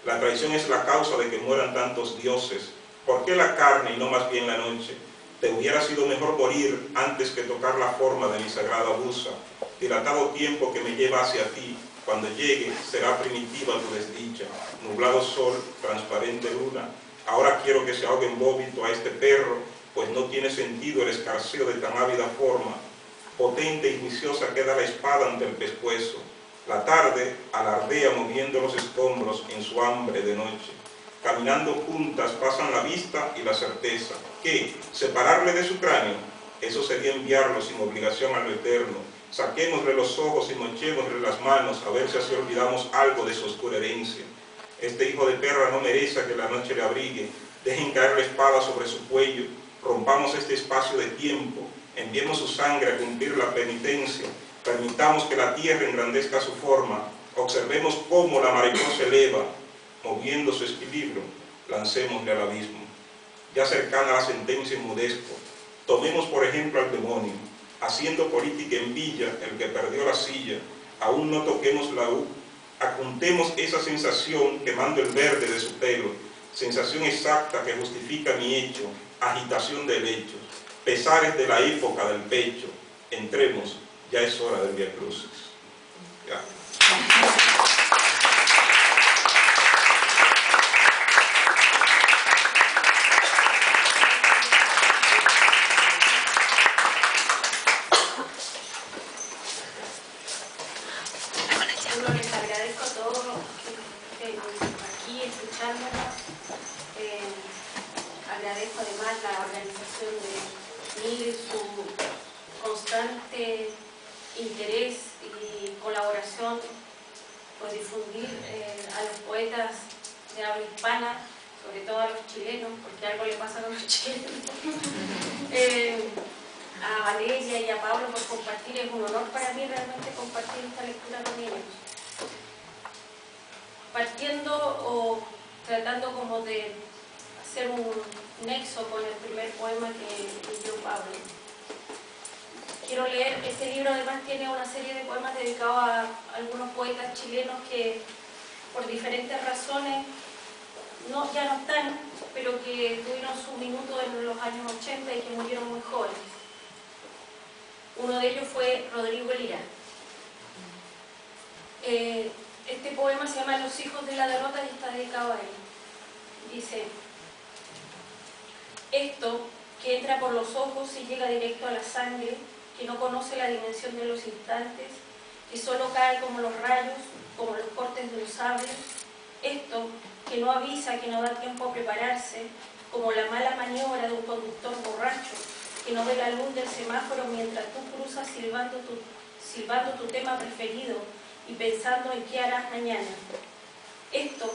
La traición es la causa de que mueran tantos dioses. ¿Por qué la carne y no más bien la noche? Te hubiera sido mejor morir antes que tocar la forma de mi sagrada busa. Dilatado tiempo que me lleva hacia ti, cuando llegue será primitiva tu desdicha. Nublado sol, transparente luna. Ahora quiero que se ahogue en vómito a este perro pues no tiene sentido el escarceo de tan ávida forma. Potente y juiciosa queda la espada ante el pescuezo. La tarde alardea moviendo los escombros en su hambre de noche. Caminando juntas pasan la vista y la certeza. ¿Qué? ¿Separarle de su cráneo? Eso sería enviarlo sin obligación a lo eterno. Saquémosle los ojos y mochémosle las manos, a ver si así olvidamos algo de su oscura herencia. Este hijo de perra no merece que la noche le abrigue. Dejen caer la espada sobre su cuello. Rompamos este espacio de tiempo. Enviemos su sangre a cumplir la penitencia. Permitamos que la tierra engrandezca su forma. Observemos cómo la mariposa eleva, moviendo su equilibrio. Lancémosle al abismo. Ya cercana la sentencia enmudezco. Tomemos por ejemplo al demonio. Haciendo política en Villa, el que perdió la silla. Aún no toquemos la U. Apuntemos esa sensación quemando el verde de su pelo. Sensación exacta que justifica mi hecho. Agitación del hecho. Pesares de la época del pecho. Entremos, ya es hora del Vía Crucis. Ya. Bueno, les agradezco a todos que aquí escuchándonos. Agradezco además la organización de Miguel, su constante interés y colaboración por difundir a los poetas de habla hispana, sobre todo a los chilenos, porque algo le pasa a los chilenos. A Valeria y a Pablo por compartir, es un honor para mí realmente compartir esta lectura con ellos. Partiendo o tratando como de hacer un nexo con el primer poema que leyó Pablo. Quiero leer, este libro además tiene una serie de poemas dedicados a algunos poetas chilenos que por diferentes razones ya no están, pero que tuvieron su minuto en los años 80 y que murieron muy jóvenes. Uno de ellos fue Rodrigo Lira. Este poema se llama Los hijos de la derrota y está dedicado a él. Dice: esto que entra por los ojos y llega directo a la sangre, que no conoce la dimensión de los instantes, que solo cae como los rayos, como los cortes de un sable. Esto que no avisa, que no da tiempo a prepararse, como la mala maniobra de un conductor borracho, que no ve la luz del semáforo mientras tú cruzas silbando tu tema preferido y pensando en qué harás mañana. Esto,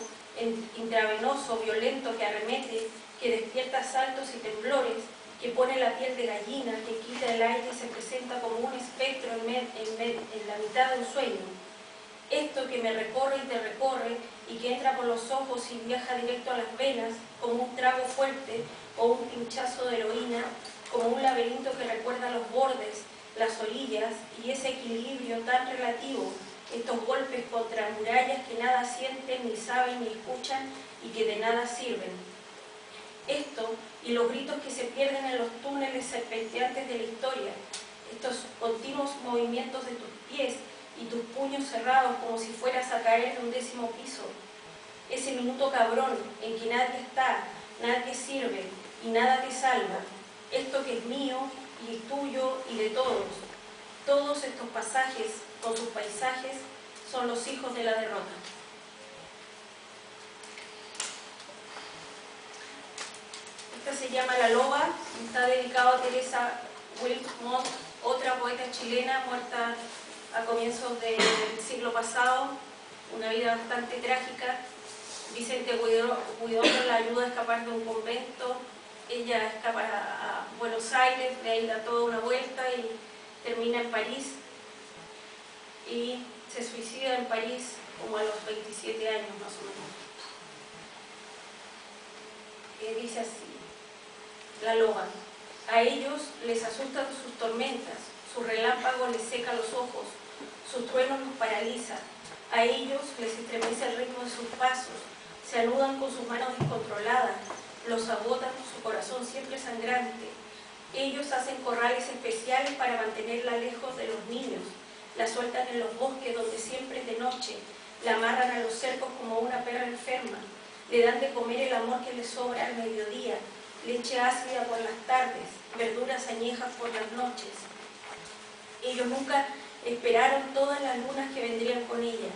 intravenoso, violento, que arremete, que despierta saltos y temblores, que pone la piel de gallina, que quita el aire y se presenta como un espectro en la mitad de un sueño. Esto que me recorre y te recorre y que entra por los ojos y viaja directo a las venas, como un trago fuerte o un pinchazo de heroína, como un laberinto que recuerda los bordes, las orillas y ese equilibrio tan relativo, estos golpes contra murallas que nada sienten, ni saben, ni escuchan y que de nada sirven. Esto y los gritos que se pierden en los túneles serpenteantes de la historia, estos continuos movimientos de tus pies y tus puños cerrados como si fueras a caer de un 10º piso. Ese minuto cabrón en que nadie está, nadie sirve y nada te salva. Esto que es mío y tuyo y de todos. Todos estos pasajes, con sus paisajes, son los hijos de la derrota. Esta se llama La Loba, está dedicado a Teresa Wilmot, otra poeta chilena muerta a comienzos del siglo pasado, una vida bastante trágica. Vicente Huidobro la ayuda a escapar de un convento, ella escapa a Buenos Aires, de ahí da toda una vuelta y termina en París y se suicida en París como a los 27 años más o menos. Dice así: La Loba. A ellos les asustan sus tormentas, su relámpago les seca los ojos, sus truenos los paraliza. A ellos les estremece el ritmo de sus pasos, se anudan con sus manos descontroladas, los agotan su corazón siempre sangrante. Ellos hacen corrales especiales para mantenerla lejos de los niños, la sueltan en los bosques donde siempre es de noche, la amarran a los cercos como una perra enferma, le dan de comer el amor que le sobra al mediodía, leche ácida por las tardes, verduras añejas por las noches. Ellos nunca esperaron todas las lunas que vendrían con ella,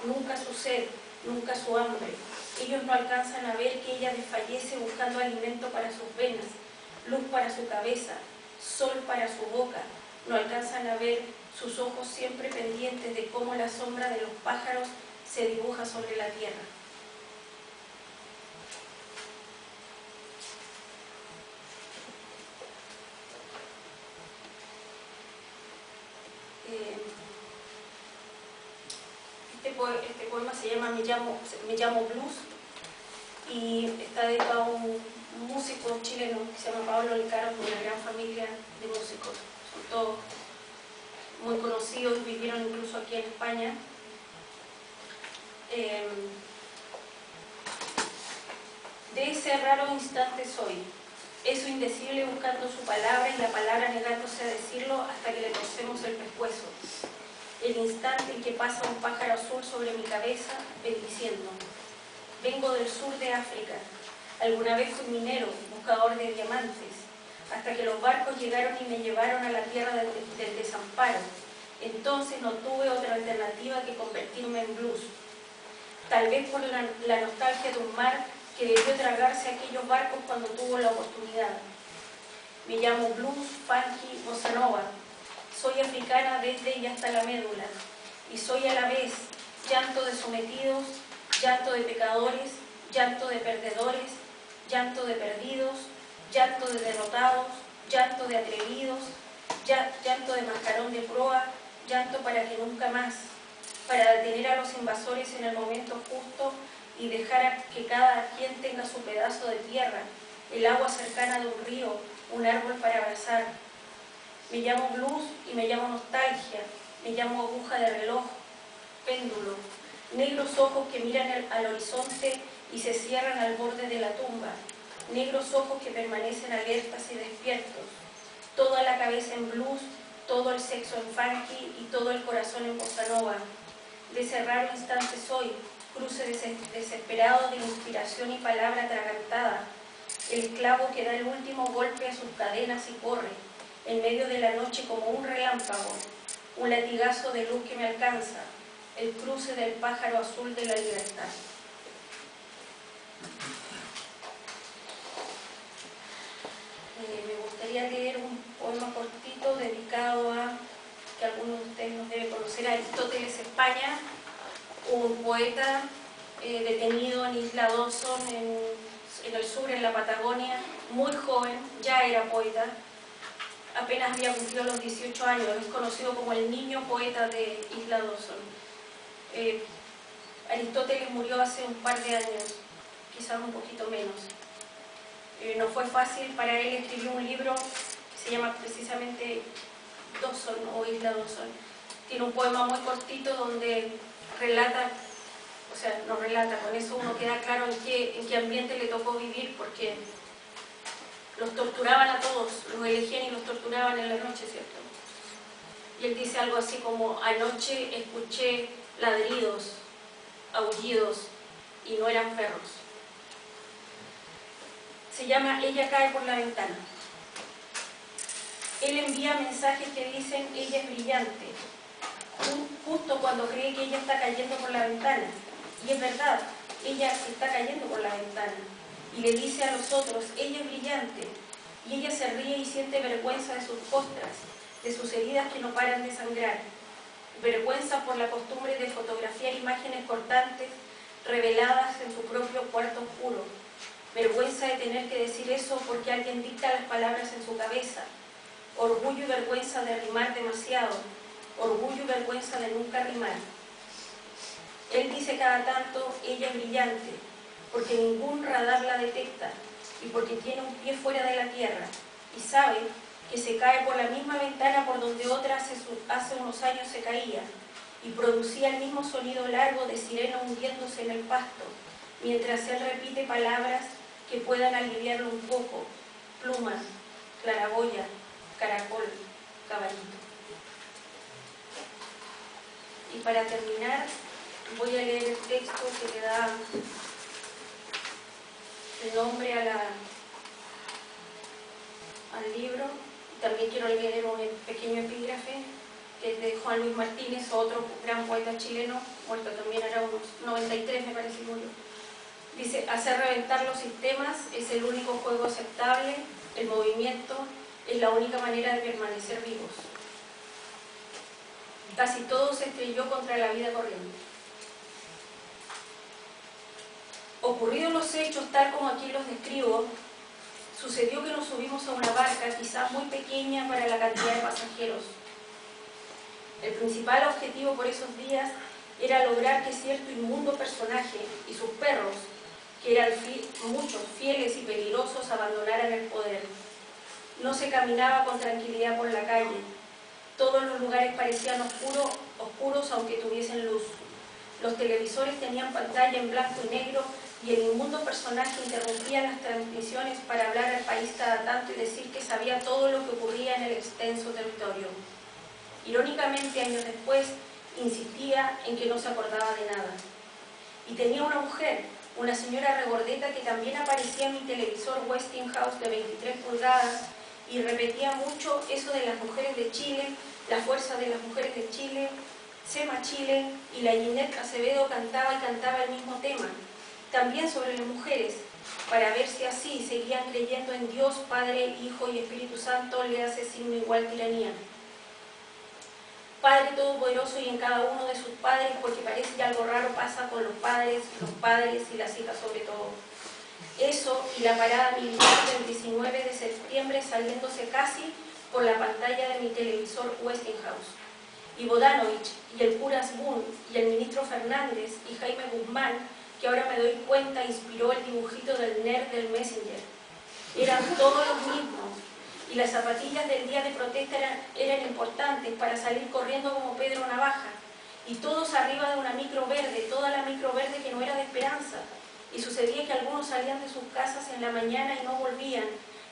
nunca su sed, nunca su hambre. Ellos no alcanzan a ver que ella desfallece buscando alimento para sus venas, luz para su cabeza, sol para su boca. No alcanzan a ver sus ojos siempre pendientes de cómo la sombra de los pájaros se dibuja sobre la tierra. Este poema se llama Me llamo Blues y está dedicado a un músico chileno que se llama Pablo Lecaro, de una gran familia de músicos. Son todos muy conocidos, vivieron incluso aquí en España. De ese raro instante soy, eso indecible buscando su palabra y la palabra negándose a decirlo hasta que le torcemos el pescuezo. El instante en que pasa un pájaro azul sobre mi cabeza, bendiciendo. Vengo del sur de África. Alguna vez fui minero, buscador de diamantes, hasta que los barcos llegaron y me llevaron a la tierra del desamparo. Entonces no tuve otra alternativa que convertirme en blues. Tal vez por la nostalgia de un mar que debió tragarse a aquellos barcos cuando tuvo la oportunidad. Me llamo blues, funky, bossa nova. Soy africana desde y hasta la médula, y soy a la vez llanto de sometidos, llanto de pecadores, llanto de perdedores, llanto de perdidos, llanto de derrotados, llanto de atrevidos, llanto de mascarón de proa, llanto para que nunca más, para detener a los invasores en el momento justo y dejar que cada quien tenga su pedazo de tierra, el agua cercana de un río, un árbol para abrazar. Me llamo blues y me llamo nostalgia, me llamo aguja de reloj, péndulo, negros ojos que miran al horizonte y se cierran al borde de la tumba, negros ojos que permanecen alertas y despiertos, toda la cabeza en blues, todo el sexo en funky y todo el corazón en bossa nova. De ese raro instante soy, cruce desesperado de inspiración y palabra atragantada, el esclavo que da el último golpe a sus cadenas y corre, en medio de la noche como un relámpago, un latigazo de luz que me alcanza, el cruce del pájaro azul de la libertad. Me gustaría leer un poema cortito dedicado a, que algunos de ustedes nos deben conocer, a Aristóteles España, un poeta detenido en Isla Dawson, en el sur, en la Patagonia, muy joven, ya era poeta, apenas había cumplido los 18 años, es conocido como el niño poeta de Isla Dawson. Aristóteles murió hace un par de años, quizás un poquito menos. No fue fácil para él escribir un libro que se llama precisamente Dawson o Isla Dawson. Tiene un poema muy cortito donde relata, o sea, no relata, con eso uno queda claro en qué ambiente le tocó vivir, porque los torturaban a todos, los elegían y los torturaban en la noche, ¿cierto? Y él dice algo así como: anoche escuché ladridos, aullidos, y no eran perros. Se llama Ella cae por la ventana. Él envía mensajes que dicen: ella es brillante, justo cuando cree que ella está cayendo por la ventana. Y es verdad, ella está cayendo por la ventana. Y le dice a los otros: ella es brillante. Y ella se ríe y siente vergüenza de sus costras, de sus heridas que no paran de sangrar. Vergüenza por la costumbre de fotografiar imágenes cortantes reveladas en su propio cuarto oscuro. Vergüenza de tener que decir eso porque alguien dicta las palabras en su cabeza. Orgullo y vergüenza de rimar demasiado. Orgullo y vergüenza de nunca rimar. Él dice cada tanto: ella es brillante, porque ningún radar la detecta y porque tiene un pie fuera de la tierra y sabe que se cae por la misma ventana por donde otra hace unos años se caía y producía el mismo sonido largo de sirena hundiéndose en el pasto, mientras él repite palabras que puedan aliviarlo un poco: pluma, claraboya, caracol, caballito. Y para terminar, voy a leer el texto que le da el nombre a libro. También quiero leer un pequeño epígrafe que es de Juan Luis Martínez, otro gran poeta chileno, muerto también era unos 93 me parece que murió. Dice: hacer reventar los sistemas es el único juego aceptable, el movimiento es la única manera de permanecer vivos. Casi todo se estrelló contra la vida corriente. Ocurridos los hechos tal como aquí los describo, sucedió que nos subimos a una barca quizás muy pequeña para la cantidad de pasajeros. El principal objetivo por esos días era lograr que cierto inmundo personaje y sus perros, que eran muchos, fieles y peligrosos, abandonaran el poder. No se caminaba con tranquilidad por la calle. Todos los lugares parecían oscuros aunque tuviesen luz. Los televisores tenían pantalla en blanco y negro y el inmundo personaje interrumpía las transmisiones para hablar al país cada tanto y decir que sabía todo lo que ocurría en el extenso territorio. Irónicamente, años después, insistía en que no se acordaba de nada. Y tenía una mujer, una señora regordeta que también aparecía en mi televisor Westinghouse de 23 pulgadas y repetía mucho eso de las mujeres de Chile, la fuerza de las mujeres de Chile, Sema Chile, y la Ginette Acevedo cantaba y cantaba el mismo tema, también sobre las mujeres, para ver si así seguían creyendo en Dios, Padre, Hijo y Espíritu Santo, le hace signo igual tiranía. Padre Todopoderoso y en cada uno de sus padres, porque parece que algo raro pasa con los padres y las hijas sobre todo. Eso y la parada militar del 19 de septiembre saliéndose casi por la pantalla de mi televisor Westinghouse. Y Bodanovich, y el cura Asbun, y el ministro Fernández, y Jaime Guzmán, que ahora me doy cuenta inspiró el dibujito del nerd del Messenger. Eran todos los mismos, y las zapatillas del día de protesta eran importantes para salir corriendo como Pedro Navaja, y todos arriba de una micro verde, toda la micro verde que no era de Esperanza, y sucedía que algunos salían de sus casas en la mañana y no volvían,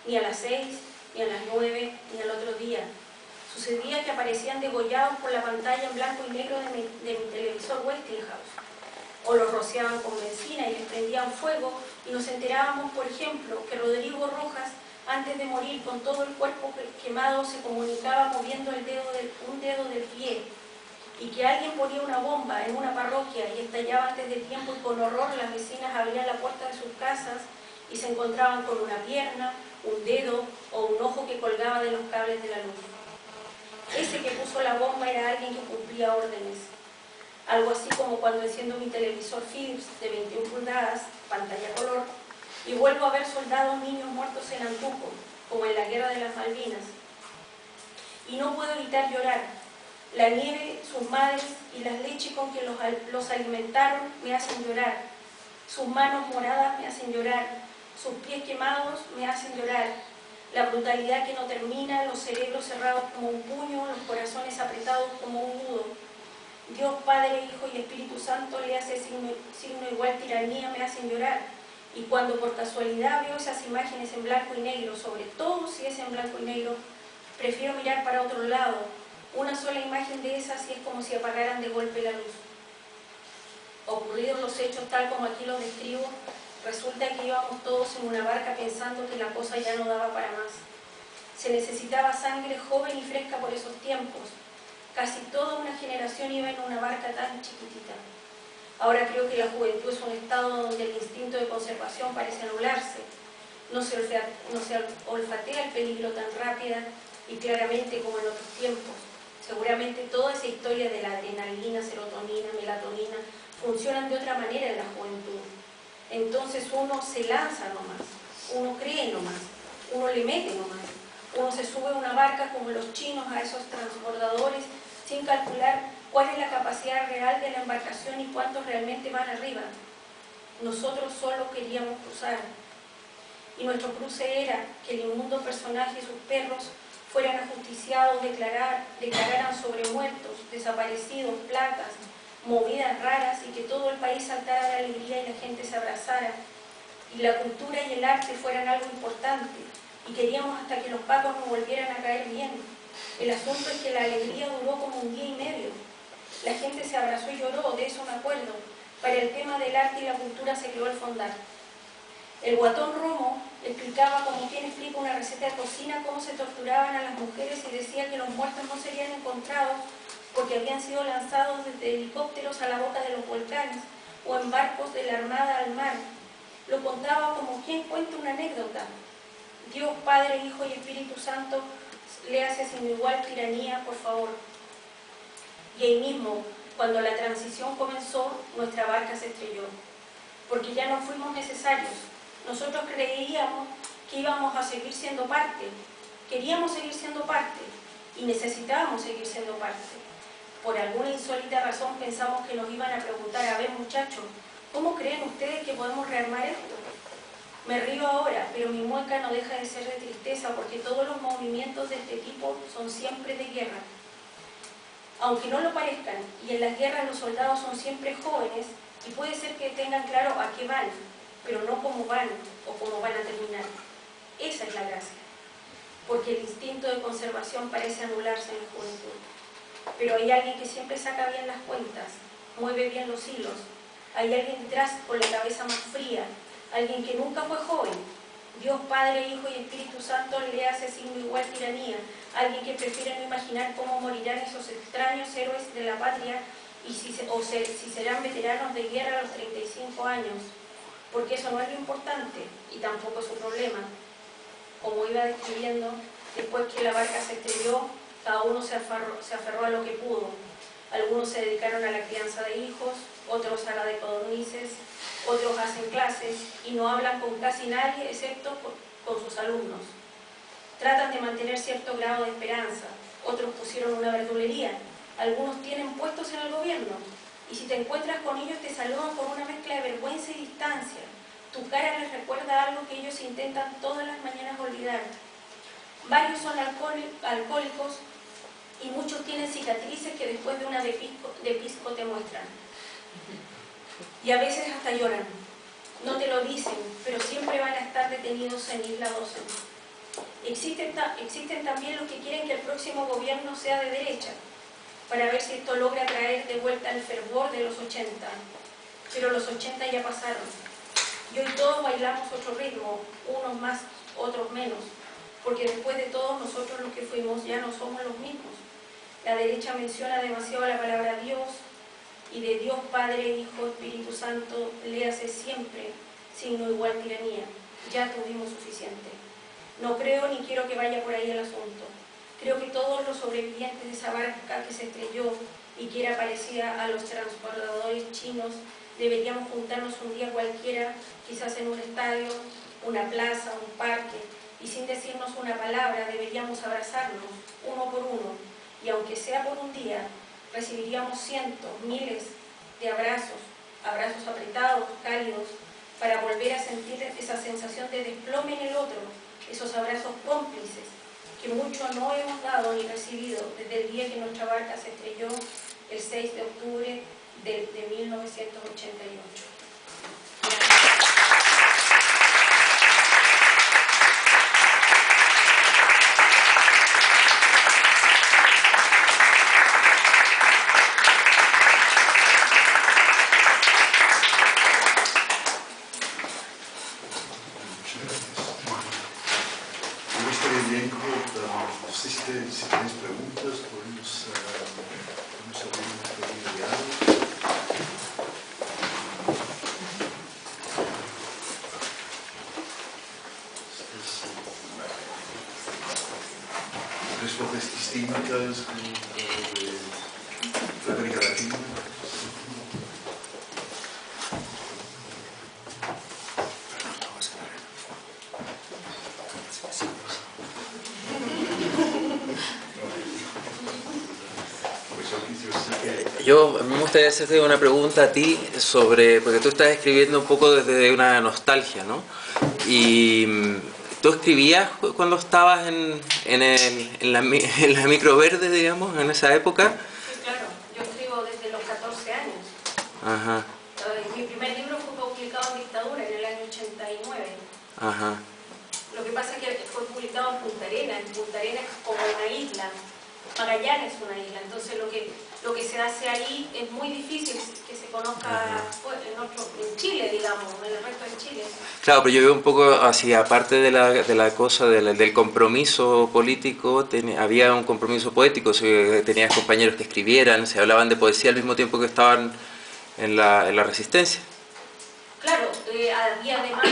ni a las 6, ni a las 9, ni al otro día. Sucedía que aparecían degollados por la pantalla en blanco y negro de mi televisor Westinghouse, o los rociaban con benzina y les prendían fuego, y nos enterábamos, por ejemplo, que Rodrigo Rojas, antes de morir con todo el cuerpo quemado, se comunicaba moviendo un dedo del pie, y que alguien ponía una bomba en una parroquia y estallaba antes de tiempo, y con horror las vecinas abrían la puerta de sus casas y se encontraban con una pierna, un dedo o un ojo que colgaba de los cables de la luz. Ese que puso la bomba era alguien que cumplía órdenes. Algo así como cuando enciendo mi televisor Philips de 21 pulgadas, pantalla color, y vuelvo a ver soldados niños muertos en Antuco, como en la guerra de las Malvinas. Y no puedo evitar llorar. La nieve, sus madres y las leches con que los alimentaron me hacen llorar. Sus manos moradas me hacen llorar. Sus pies quemados me hacen llorar. La brutalidad que no termina, los cerebros cerrados como un puño, los corazones apretados como un nudo. Dios, Padre, Hijo y Espíritu Santo le hace signo igual tiranía, me hacen llorar. Y cuando por casualidad veo esas imágenes en blanco y negro, sobre todo si es en blanco y negro, prefiero mirar para otro lado. Una sola imagen de esas y es como si apagaran de golpe la luz. Ocurridos los hechos tal como aquí los describo, resulta que íbamos todos en una barca pensando que la cosa ya no daba para más. Se necesitaba sangre joven y fresca por esos tiempos. Casi toda una generación iba en una barca tan chiquitita. Ahora creo que la juventud es un estado donde el instinto de conservación parece anularse. No se olfatea el peligro tan rápida y claramente como en otros tiempos. Seguramente toda esa historia de la adrenalina, serotonina, melatonina funcionan de otra manera en la juventud. Entonces uno se lanza nomás, uno cree nomás, uno le mete nomás, uno se sube a una barca como los chinos a esos transbordadores sin calcular cuál es la capacidad real de la embarcación y cuántos realmente van arriba. Nosotros solo queríamos cruzar. Y nuestro cruce era que el inmundo personaje y sus perros fueran ajusticiados, declararan sobre muertos, desaparecidos, placas, movidas raras y que todo el país saltara de alegría y la gente se abrazara. Y la cultura y el arte fueran algo importante. Y queríamos hasta que los pacos nos volvieran a caer bien. El asunto es que la alegría duró como un día y medio. La gente se abrazó y lloró, de eso me acuerdo. Para el tema del arte y la cultura se creó el fondar. El guatón Romo, el explicaba, como quien explica una receta de cocina, cómo se torturaban a las mujeres y decía que los muertos no serían encontrados porque habían sido lanzados desde helicópteros a la boca de los volcanes o en barcos de la Armada al mar. Lo contaba como quien cuenta una anécdota. Dios, Padre, Hijo y Espíritu Santo, léase sin igual tiranía, por favor. Y ahí mismo, cuando la transición comenzó, nuestra barca se estrelló, porque ya no fuimos necesarios. Nosotros creíamos que íbamos a seguir siendo parte, queríamos seguir siendo parte y necesitábamos seguir siendo parte. Por alguna insólita razón pensamos que nos iban a preguntar, a ver muchachos, ¿cómo creen ustedes que podemos rearmar esto? Me río ahora, pero mi mueca no deja de ser de tristeza porque todos los movimientos de este tipo son siempre de guerra. Aunque no lo parezcan, y en las guerras los soldados son siempre jóvenes, y puede ser que tengan claro a qué van, pero no cómo van o cómo van a terminar. Esa es la gracia, porque el instinto de conservación parece anularse en la juventud. Pero hay alguien que siempre saca bien las cuentas, mueve bien los hilos, hay alguien detrás con la cabeza más fría, alguien que nunca fue joven. Dios, Padre, Hijo y Espíritu Santo le hace sin igual tiranía, alguien que prefiere no imaginar cómo morirán esos extraños héroes de la patria y si serán veteranos de guerra a los 35 años, porque eso no es lo importante y tampoco es su problema. Como iba describiendo, después que la barca se estrelló, cada uno se aferró a lo que pudo. Algunos se dedicaron a la crianza de hijos, otros a la de codornices, otros hacen clases y no hablan con casi nadie excepto con sus alumnos. Tratan de mantener cierto grado de esperanza, otros pusieron una verdulería, algunos tienen puestos en el gobierno y si te encuentras con ellos te saludan con una mezcla de vergüenza y distancia. Tu cara les recuerda algo que ellos intentan todas las mañanas olvidar. Varios son alcohólicos y muchos tienen cicatrices que después de una de pisco te muestran. Y a veces hasta lloran. No te lo dicen, pero siempre van a estar detenidos en Isla 12. Existen también los que quieren que el próximo gobierno sea de derecha, para ver si esto logra traer de vuelta el fervor de los 80. Pero los 80 ya pasaron. Y hoy todos bailamos otro ritmo, unos más, otros menos, porque después de todos nosotros los que fuimos ya no somos los mismos. La derecha menciona demasiado la palabra Dios, y de Dios Padre, Hijo, Espíritu Santo, léase siempre, signo igual tiranía. Ya tuvimos suficiente. No creo ni quiero que vaya por ahí el asunto. Creo que todos los sobrevivientes de esa barca que se estrelló y que era parecida a los transbordadores chinos, deberíamos juntarnos un día cualquiera, quizás en un estadio, una plaza, un parque, y sin decirnos una palabra deberíamos abrazarnos, uno por uno, y aunque sea por un día, recibiríamos cientos, miles de abrazos, abrazos apretados, cálidos, para volver a sentir esa sensación de desplome en el otro, esos abrazos cómplices que mucho no hemos dado ni recibido desde el día que nuestra barca se estrelló el 6 de octubre de 1988. Si tenéis preguntas, podemos abrir nuestro diálogo. Tres voces distintas de América Latina. Yo me gustaría hacerte una pregunta a ti sobre, porque tú estás escribiendo un poco desde una nostalgia, ¿no? Y tú escribías cuando estabas en la micro verde, digamos, en esa época. Sí, claro, yo escribo desde los 14 años. Ajá. Mi primer libro fue publicado en dictadura en el año 89. Ajá. Lo que pasa es que fue publicado en Punta Arenas es como una isla. Magallanes es una isla, entonces lo que lo que se hace ahí es muy difícil que se conozca en Chile, digamos, en el resto de Chile. Claro, pero yo veo un poco así, aparte de la cosa del compromiso político, había un compromiso poético, tenías compañeros que escribieran, se hablaban de poesía al mismo tiempo que estaban en la resistencia. Claro, había además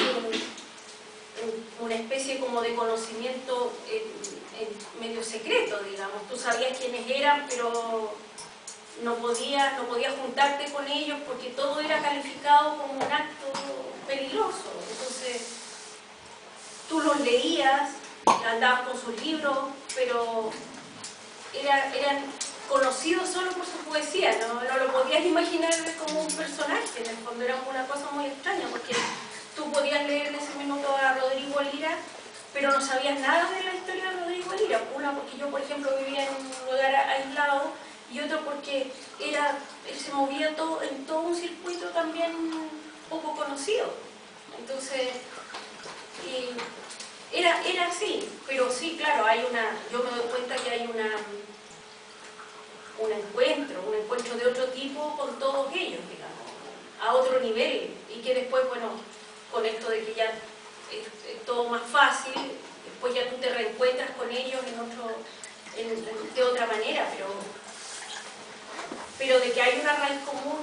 una especie como de conocimiento medio secreto, digamos. Tú sabías quiénes eran, pero no podías juntarte con ellos porque todo era calificado como un acto peligroso. Entonces, tú los leías, andabas con sus libros, pero eran conocidos solo por su poesía, no lo podías imaginar como un personaje, en el fondo era una cosa muy extraña, porque tú podías leer en ese minuto a Rodrigo Lira, pero no sabías nada de la historia de Rodrigo Lira. Una, porque yo, por ejemplo, vivía en un lugar aislado, y otro porque él se movía en todo un circuito también poco conocido. Entonces, era así, pero sí, claro, yo me doy cuenta que hay un encuentro de otro tipo con todos ellos, digamos, a otro nivel, y que después, bueno, con esto de que ya es todo más fácil, después ya tú te reencuentras con ellos de otra manera, pero de que hay una raíz común,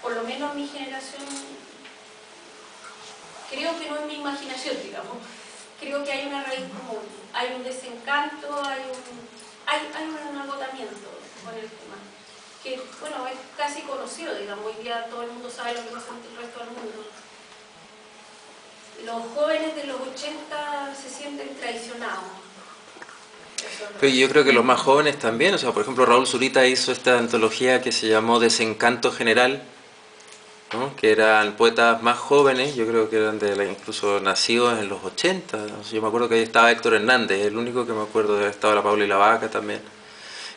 por lo menos en mi generación, creo que no en mi imaginación, digamos, creo que hay una raíz común, hay un desencanto, hay un agotamiento con el tema, que bueno, es casi conocido, digamos, hoy día todo el mundo sabe lo que pasa en el resto del mundo. Los jóvenes de los 80 se sienten traicionados. Pero yo creo que los más jóvenes también, o sea, por ejemplo, Raúl Zurita hizo esta antología que se llamó Desencanto General, ¿no? Que eran poetas más jóvenes, yo creo que eran incluso nacidos en los 80, ¿no? Yo me acuerdo que ahí estaba Héctor Hernández, el único que me acuerdo, estaba la Paula y la Vaca también,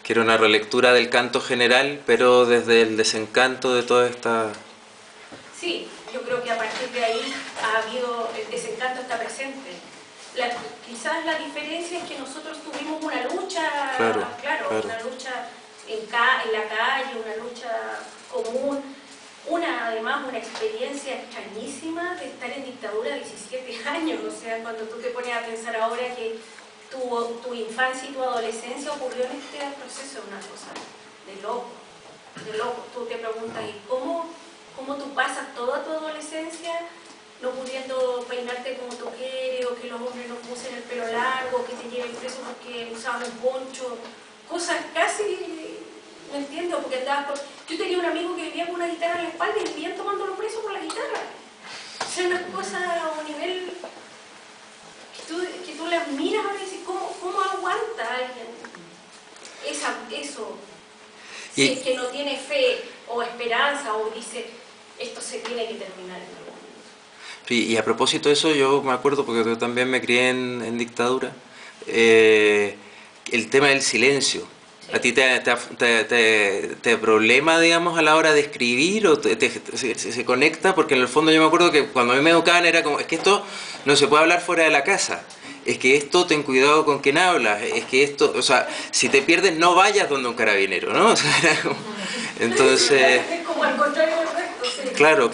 que era una relectura del canto general, pero desde el desencanto de toda esta... Sí, yo creo que a partir de ahí el desencanto está presente. Quizás la diferencia es que nosotros tuvimos una lucha, claro. Una lucha en la calle, una lucha común, además una experiencia extrañísima de estar en dictadura 17 años, o sea, cuando tú te pones a pensar ahora que tu infancia y tu adolescencia ocurrió en este proceso, es una cosa de loco. Tú te preguntas, ¿y cómo tú pasas toda tu adolescencia no pudiendo peinarte como tú quieres, o que los hombres no usen el pelo largo, que te lleven preso porque usaban un poncho, cosas casi, no entiendo, porque yo tenía un amigo que vivía con una guitarra en la espalda y vivían tomándolo preso por la guitarra. O sea, una cosa a un nivel que tú las miras ahora y dices, ¿cómo aguanta alguien eso? Si es que no tiene fe o esperanza o dice, esto se tiene que terminar en algún momento. Y a propósito de eso, yo me acuerdo, porque yo también me crié en dictadura, el tema del silencio. Sí. ¿A ti te problema, digamos, a la hora de escribir o se conecta? Porque en el fondo yo me acuerdo que cuando a mí me educaban era como, es que esto no se puede hablar fuera de la casa. Es que esto, ten cuidado con quién hablas. Es que esto, o sea, si te pierdes no vayas donde un carabinero, ¿no? O sea, era como, entonces... Es como al contrario del resto, sí. Claro,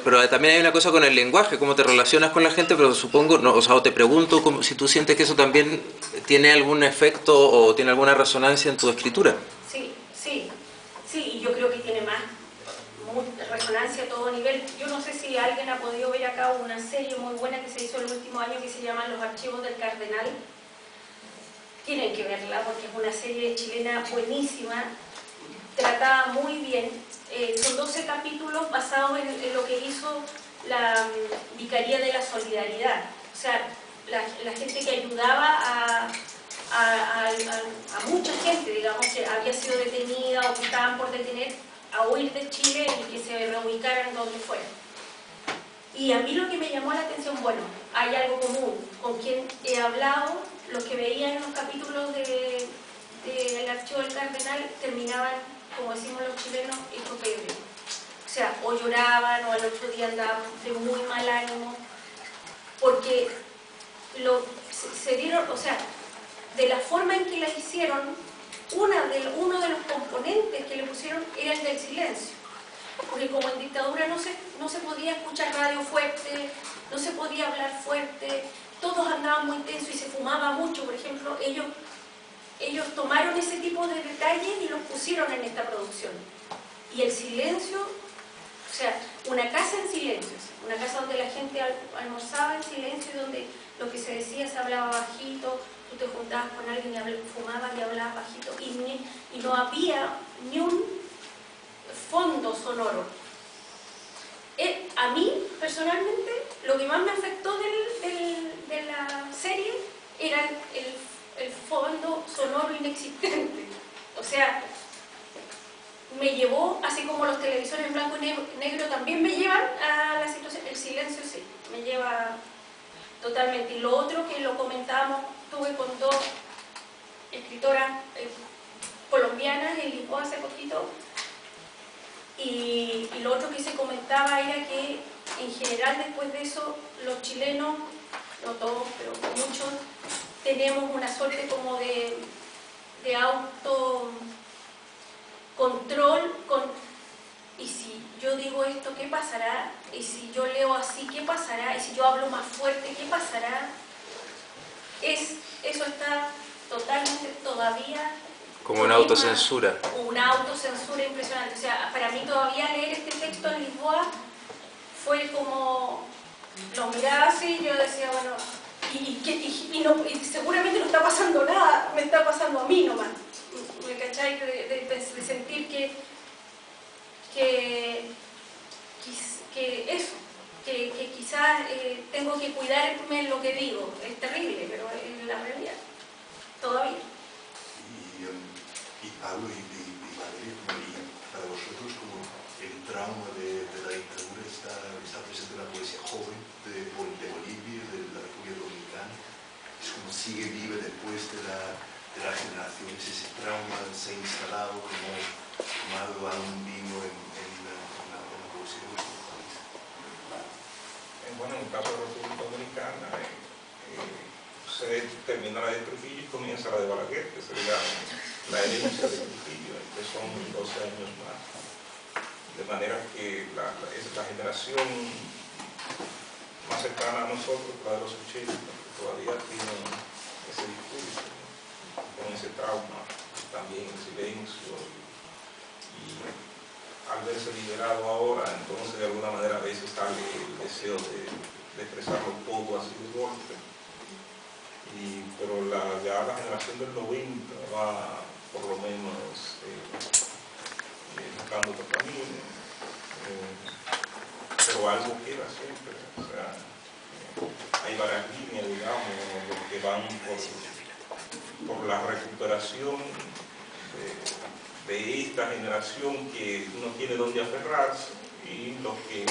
pero también hay una cosa con el lenguaje, cómo te relacionas con la gente, pero supongo, no, o sea, te pregunto si tú sientes que eso también tiene algún efecto o tiene alguna resonancia en tu escritura. Sí, y yo creo que tiene más resonancia a todo nivel. Yo no sé si alguien ha podido ver acá una serie muy buena que se hizo el último año que se llama Los Archivos del Cardenal. Tienen que verla porque es una serie chilena buenísima, tratada muy bien. Son 12 capítulos basados en lo que hizo la Vicaría de la Solidaridad. O sea, la gente que ayudaba a mucha gente, digamos, que había sido detenida o que estaban por detener, a huir de Chile y que se reubicaran donde fueran. Y a mí lo que me llamó la atención, bueno, hay algo común. Con quien he hablado, los que veían en los capítulos del Archivo del Cardenal terminaban, como decimos los chilenos, hechos febre. O sea, o lloraban o al otro día andaban de muy mal ánimo, porque se dieron, o sea, de la forma en que la hicieron, uno de los componentes que le pusieron era el del silencio, porque como en dictadura no se podía escuchar radio fuerte, no se podía hablar fuerte, todos andaban muy tensos y se fumaba mucho. Por ejemplo, ellos tomaron ese tipo de detalles y los pusieron en esta producción. Y el silencio, o sea, una casa en silencio, una casa donde la gente almorzaba en silencio y donde lo que se decía se hablaba bajito, tú te juntabas con alguien y fumabas y hablabas bajito, y no había ni un fondo sonoro. A mí, personalmente, lo que más me afectó de la serie era el fondo sonoro inexistente. O sea, me llevó, así como los televisores en blanco y negro también me llevan a la situación, el silencio sí, me lleva totalmente. Y lo otro que lo comentábamos, tuve con dos escritoras colombianas en Lisboa hace poquito, y lo otro que se comentaba era que en general después de eso los chilenos, no todos, pero muchos, tenemos una suerte como de autocontrol y si yo digo esto, ¿qué pasará? Y si yo leo así, ¿qué pasará? Y si yo hablo más fuerte, ¿qué pasará? Eso está totalmente todavía... Como una autocensura. Una autocensura impresionante. O sea, para mí todavía leer este texto en Lisboa fue como... Lo miraba así y yo decía, bueno, y seguramente no está pasando nada, me está pasando a mí nomás. ¿Me cachai? De sentir que quizás tengo que cuidarme en lo que digo. Es terrible, pero es la realidad. Todavía. Y Pablo y Valeria, para vosotros, como el trauma de la dictadura está presente en la poesía joven de Bolivia, de la República Dominicana, es como sigue viva después de las generaciones, ese trauma se ha instalado como algo aún vivo en la poesía de nuestro país. Bueno, en el caso de la República Dominicana, se termina la de Trujillo y comienza la de Balaguer, que sería la herencia de Trujillo, que son 12 años más. De manera que la generación más cercana a nosotros, la de los 80, todavía tiene ese discurso, con ese trauma, también el silencio, y al verse liberado ahora, entonces de alguna manera a veces sale el deseo de expresarlo todo así de golpe. Pero ya la generación del 90 va por lo menos buscando otro camino, pero algo queda siempre. O sea, hay varias líneas, digamos, que van por la recuperación de esta generación que no tiene dónde aferrarse, y los que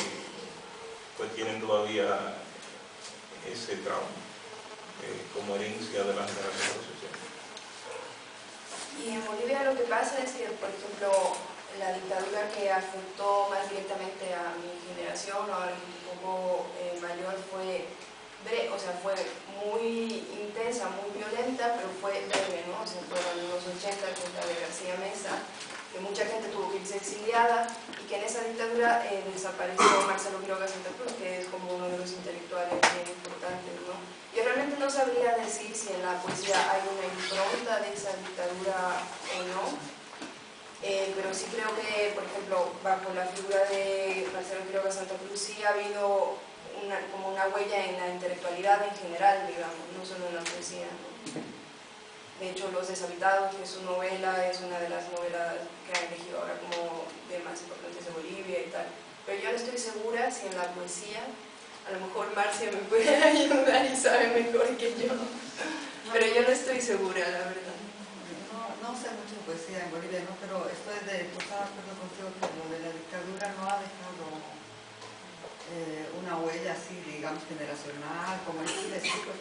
pues tienen todavía ese trauma como herencia de la generación de los 80. Y en Bolivia lo que pasa es que, por ejemplo, la dictadura que afectó más directamente a mi generación o a alguien un poco mayor fue muy intensa, muy violenta, pero fue breve, ¿no? O sea, fueron los 80 con la de García Meza, que mucha gente tuvo que irse exiliada, y que en esa dictadura desapareció Marcelo Quiroga Santa Cruz, que es como uno de los intelectuales bien importantes, ¿no? Yo realmente no sabría decir si en la poesía hay una impronta de esa dictadura o no, pero sí creo que, por ejemplo, bajo la figura de Marcelo Quiroga Santa Cruz sí ha habido como una huella en la intelectualidad en general, digamos, no solo en la poesía, ¿no? De hecho, Los Deshabitados, que es su novela, es una de las novelas que han elegido ahora como de más importantes de Bolivia y tal. Pero yo no estoy segura si en la poesía, a lo mejor Marcia me puede ayudar y sabe mejor que yo, pero yo no estoy segura, la verdad. No sé mucho de poesía en Bolivia, ¿no? Pero estoy de acuerdo contigo que lo de la dictadura no ha dejado una huella así, digamos, generacional, como el estilo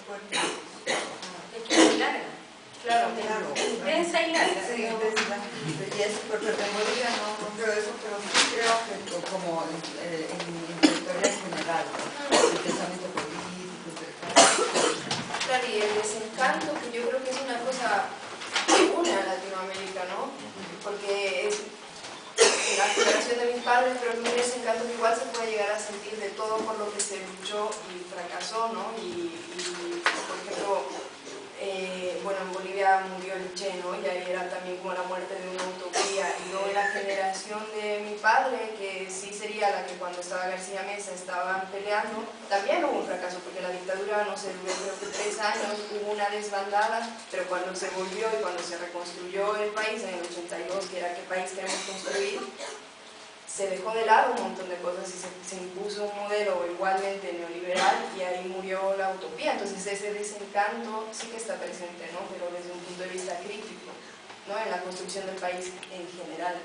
fuerte. Es que es larga. Claro, intensa y larga. Sí, intensa. Y eso, pero en Bolivia no creo eso, pero sí creo que como en intelectualidad en general, ¿no? El pensamiento político, Claro, y el desencanto, que yo creo que es una cosa que une a Latinoamérica, todo por lo que se luchó y fracasó, ¿no? Y por ejemplo, bueno, en Bolivia murió el Che, ¿no? Y ahí era también como la muerte de una utopía. Y luego en la generación de mi padre, que sí sería la que cuando estaba García Meza estaban peleando, también hubo un fracaso, porque la dictadura no se duró creo que 3 años, hubo una desbandada, pero cuando se volvió y cuando se reconstruyó el país en el 82, que era qué país queremos construir, se dejó de lado un montón de cosas y se impuso un modelo igualmente neoliberal y ahí murió la utopía. Entonces ese desencanto sí que está presente, ¿no? Pero desde un punto de vista crítico, ¿no? En la construcción del país en general,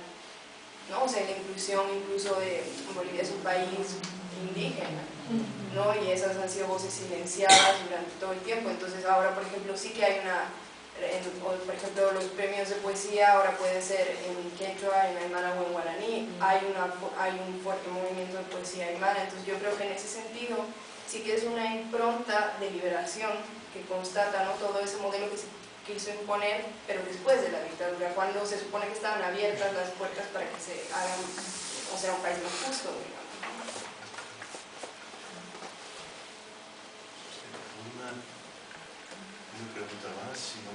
¿no? O sea, la inclusión incluso de Bolivia es un país indígena, ¿no? Y esas han sido voces silenciadas durante todo el tiempo. Entonces ahora, por ejemplo, sí que hay una... por ejemplo, los premios de poesía ahora pueden ser en quechua, en aymara o en guaraní. Hay un fuerte movimiento de poesía aymara, entonces yo creo que en ese sentido sí que es una impronta de liberación que constata, ¿no? Todo ese modelo que se quiso imponer, pero después de la dictadura, cuando se supone que estaban abiertas las puertas para que se hagan, o sea, un país más justo, digamos. Una pregunta más, si no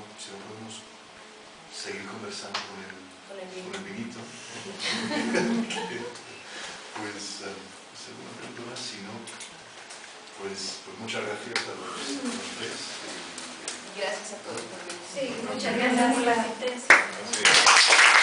podemos seguir conversando con el vinito. Pues, segunda pregunta más, si no, pues muchas gracias a los tres. Gracias a todos por venir. Sí, muchas gracias por la asistencia. Gracias.